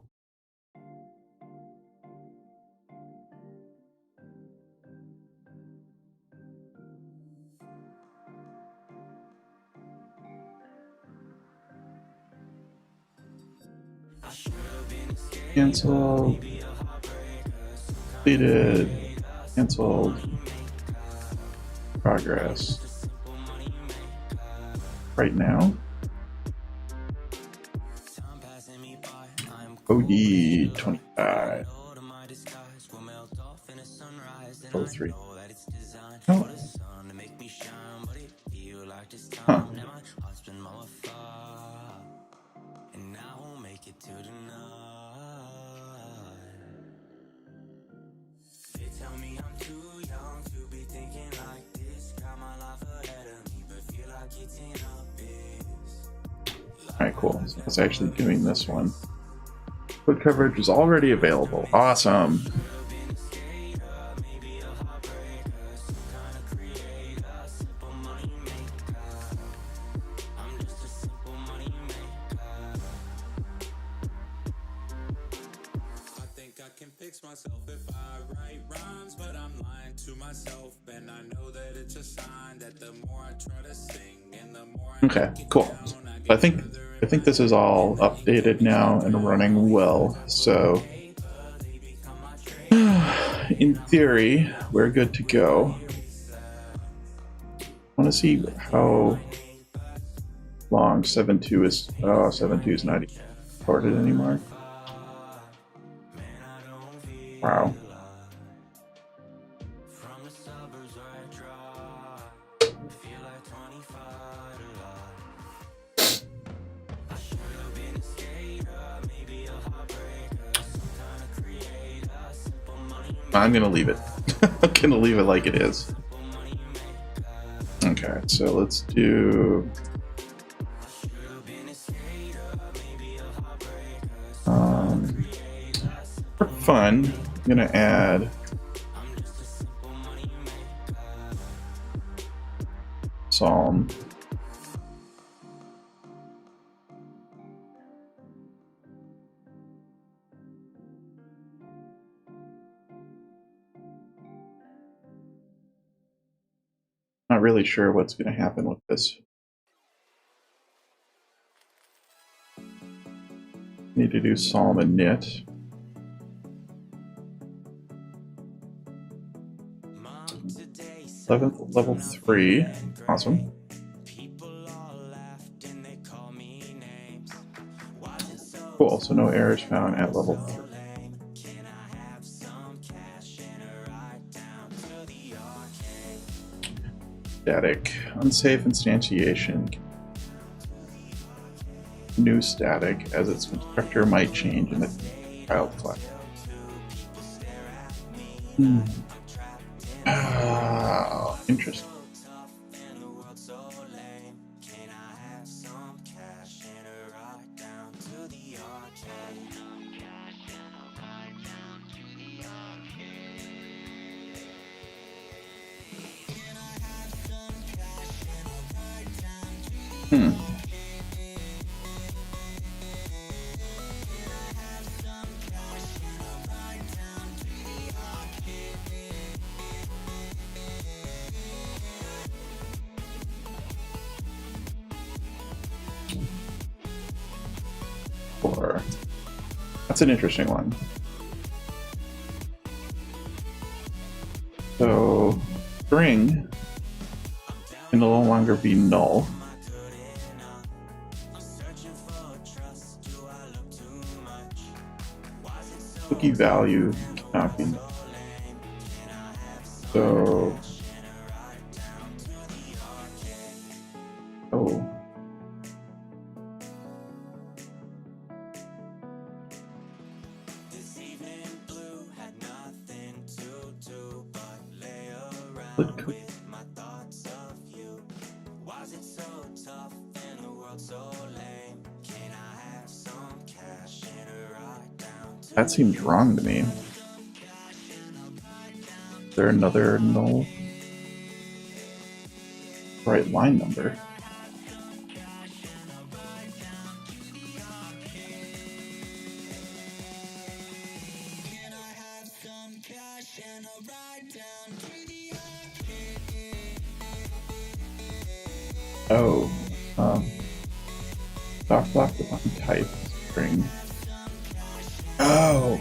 Cancel. Completed. Canceled. Progress. Right now. OD 25. 03. Oh. Huh. Alright, cool. So it's actually doing this one. Code coverage is already available. Awesome. Myself if I write rhymes, but I'm lying to myself, and I know that it's a sign that the more I try to sing and the more Okay, cool. I think this is all updated now and running well, so in theory we're good to go. I want to see how long 7.2 is. Oh, 7.2 is not even recorded anymore. Wow. I'm gonna leave it. I'm gonna leave it like it is. Okay, so let's do for fun, I'm gonna add Psalm. Not really sure what's going to happen with this. Need to do Psalm and knit. Level 3. Awesome. Cool, so no errors found at level 3. Static. Unsafe instantiation. New static, as its constructor might change in the child class. Interesting. Hmm. Or that's an interesting one. So string can no longer be null. Cookie value cannot be null. So split cookie. That seems wrong to me. Is there another null? Right line number. Oh, doc block define type string. Oh,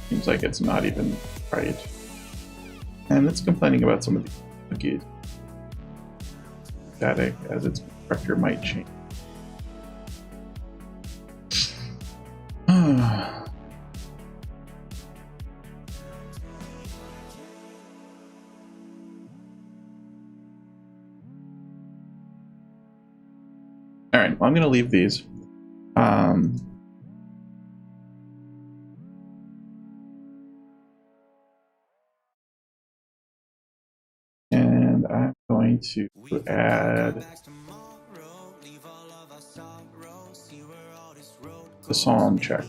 Seems like it's not even right. And it's complaining about some of the cookies. Static as its constructor might change. All right, well, I'm going to leave these. And I'm going to add the psalm check.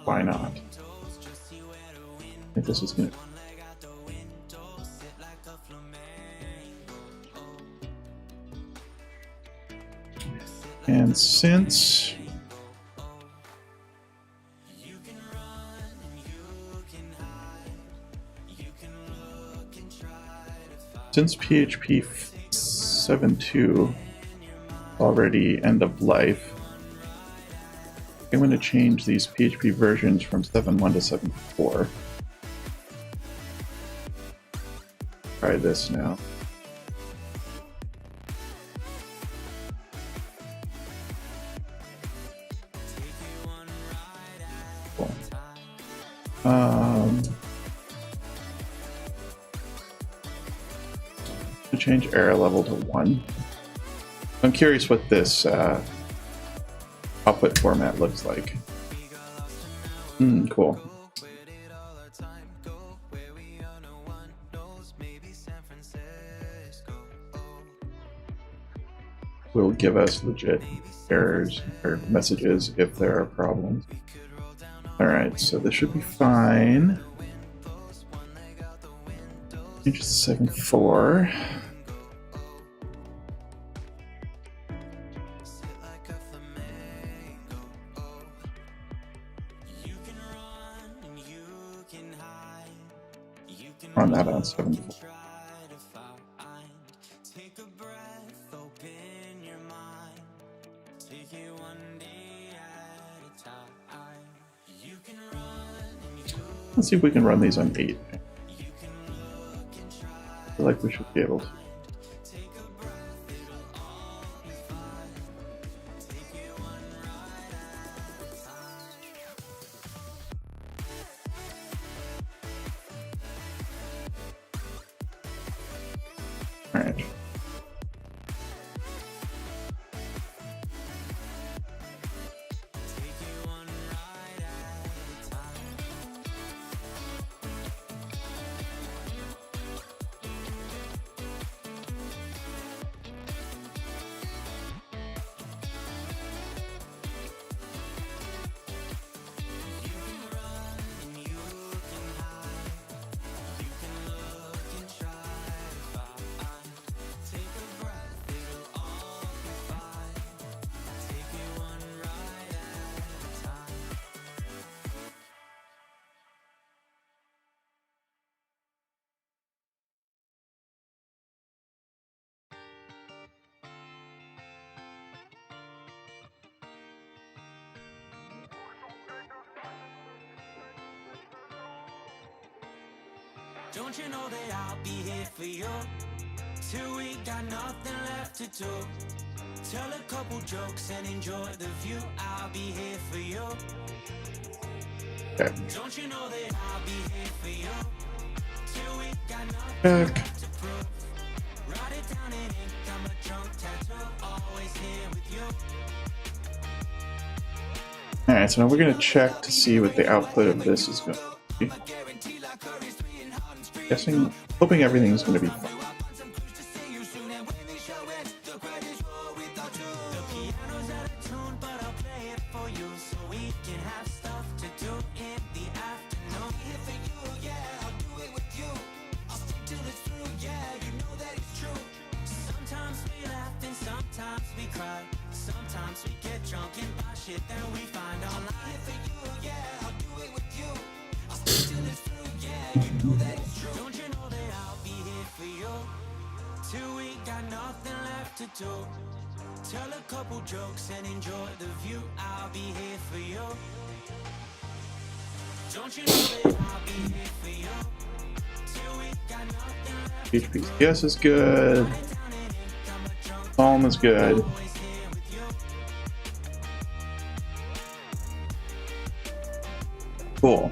Why not? I think this is going to. And since PHP 7.2 already end of life, I'm going to change these PHP versions from 7.1 to 7.4. Try this now. Cool. Change error level to 1. I'm curious what this output format looks like. Cool. Will give us legit errors or messages if there are problems. Alright, so this should be fine. Change to 7.4. Run that on 7.4. Let's see if we can run these on 8. I feel like we should be able to. All right. Don't you know that I'll be here for you till we got nothing left to do? Tell a couple jokes and enjoy the view. I'll be here for you. Okay. Don't you know that I'll be here for you till we got nothing Check. left to prove? Write it down in ink, I'm a drunk tattoo, always here with you. Alright, so now we're going to check to see what the output of this is going to be. Guessing, hoping everything's going to be fine. Sometimes we get drunk and buy shit that we find online. For you, yeah, I'll do it with you. I'll stick till it's through, yeah, you know that it's true. Don't you know that I'll be here for you till we got nothing left to do? Tell a couple jokes and enjoy the view. I'll be here for you. Don't you know that I'll be here for you till we got nothing left to do? PHP Yes is good. Psalm is good. Cool.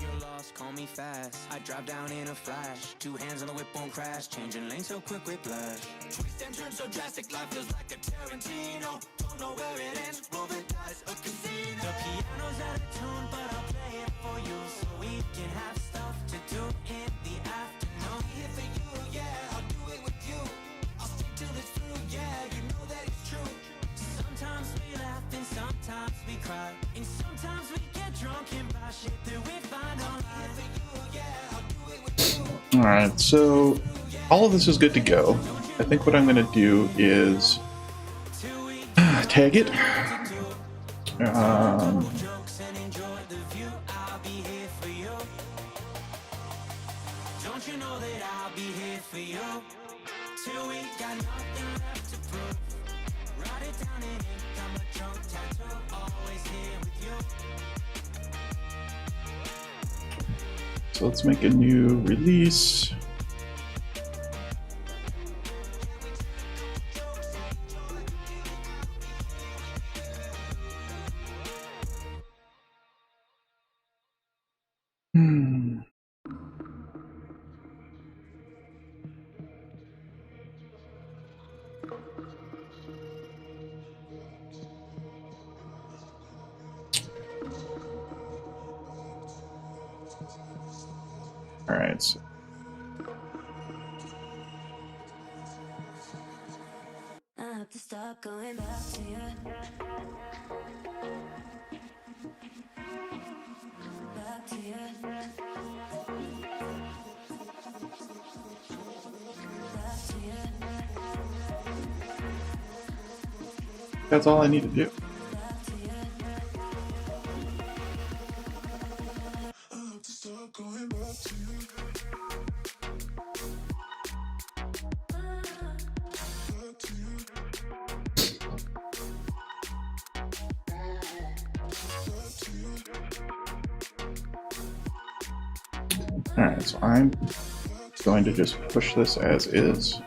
You're lost, call me fast. I drive down in a flash. 2 hands on the whip, won't crash. Changing lanes so quick, whiplash. Twist and turn so drastic, life feels like a Tarantino. Don't know where it ends, moving dice, a casino. The piano's out of tune, but I'll play it for you so we can have stuff to do in the afternoon. Here for you, yeah, I'll do it with you. I'll stick till it's through, yeah, you know that it's true. Sometimes we laugh and sometimes we cry, and sometimes we get drunk and buy shit that we find online. For you, yeah, I'll do it with you. Alright, so all of this is good to go. I think what I'm going to do is tag it. Don't you know that I'll be here for you till we got nothing left to prove? Write it down in ink, I'm a drunk tattoo, always here with you. So let's make a new release. All right. So I have to stop going back to you. Back to you. Back to you. that's all I need to do. Back to you. I have to stop going back to you. Back to you. Back to you. All right. So I'm going to just push this as is.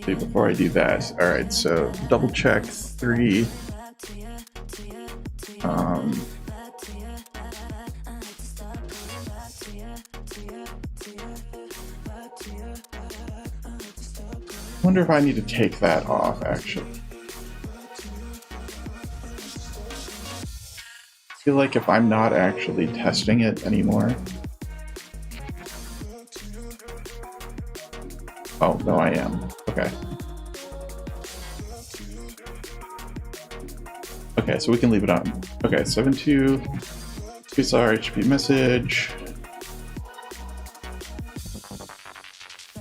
See, before I do that, all right. So double check 3. I wonder if I need to take that off, actually. I feel like if I'm not actually testing it anymore. Oh, no, I am. Okay. Okay, so we can leave it on. Okay, 7.2. We saw our HTTP message.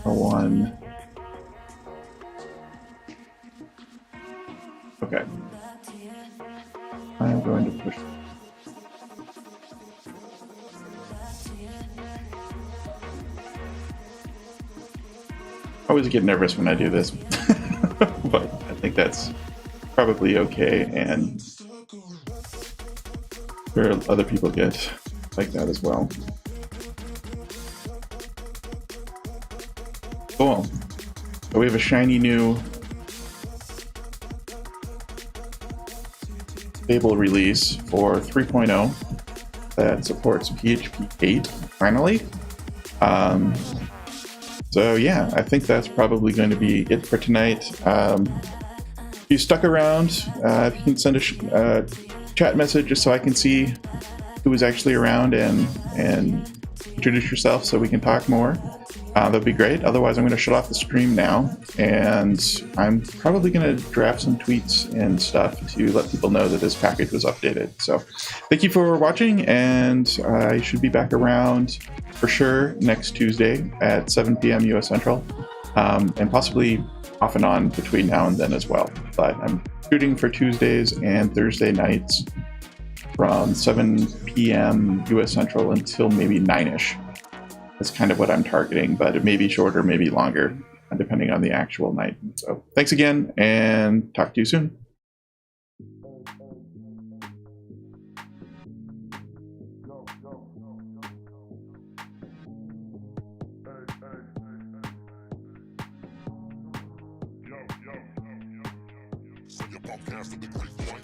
1. Okay. I'm going to push. I always get nervous when I do this, but I think that's probably okay, and sure other people get like that as well. Cool. So we have a shiny new stable release for 3.0 that supports PHP 8 finally. So yeah, I think that's probably going to be it for tonight. If you stuck around, if you can send a chat message just so I can see who is actually around and introduce yourself so we can talk more. That'd be great. Otherwise, I'm going to shut off the stream now, and I'm probably going to draft some tweets and stuff to let people know that this package was updated. So thank you for watching, and I should be back around for sure next Tuesday at 7 p.m. US Central, and possibly off and on between now and then as well. But I'm shooting for Tuesdays and Thursday nights from 7 p.m. US Central until maybe 9-ish. That's kind of what I'm targeting, but it may be shorter, maybe longer, depending on the actual night. So thanks again, and talk to you soon. So your podcast with the great point.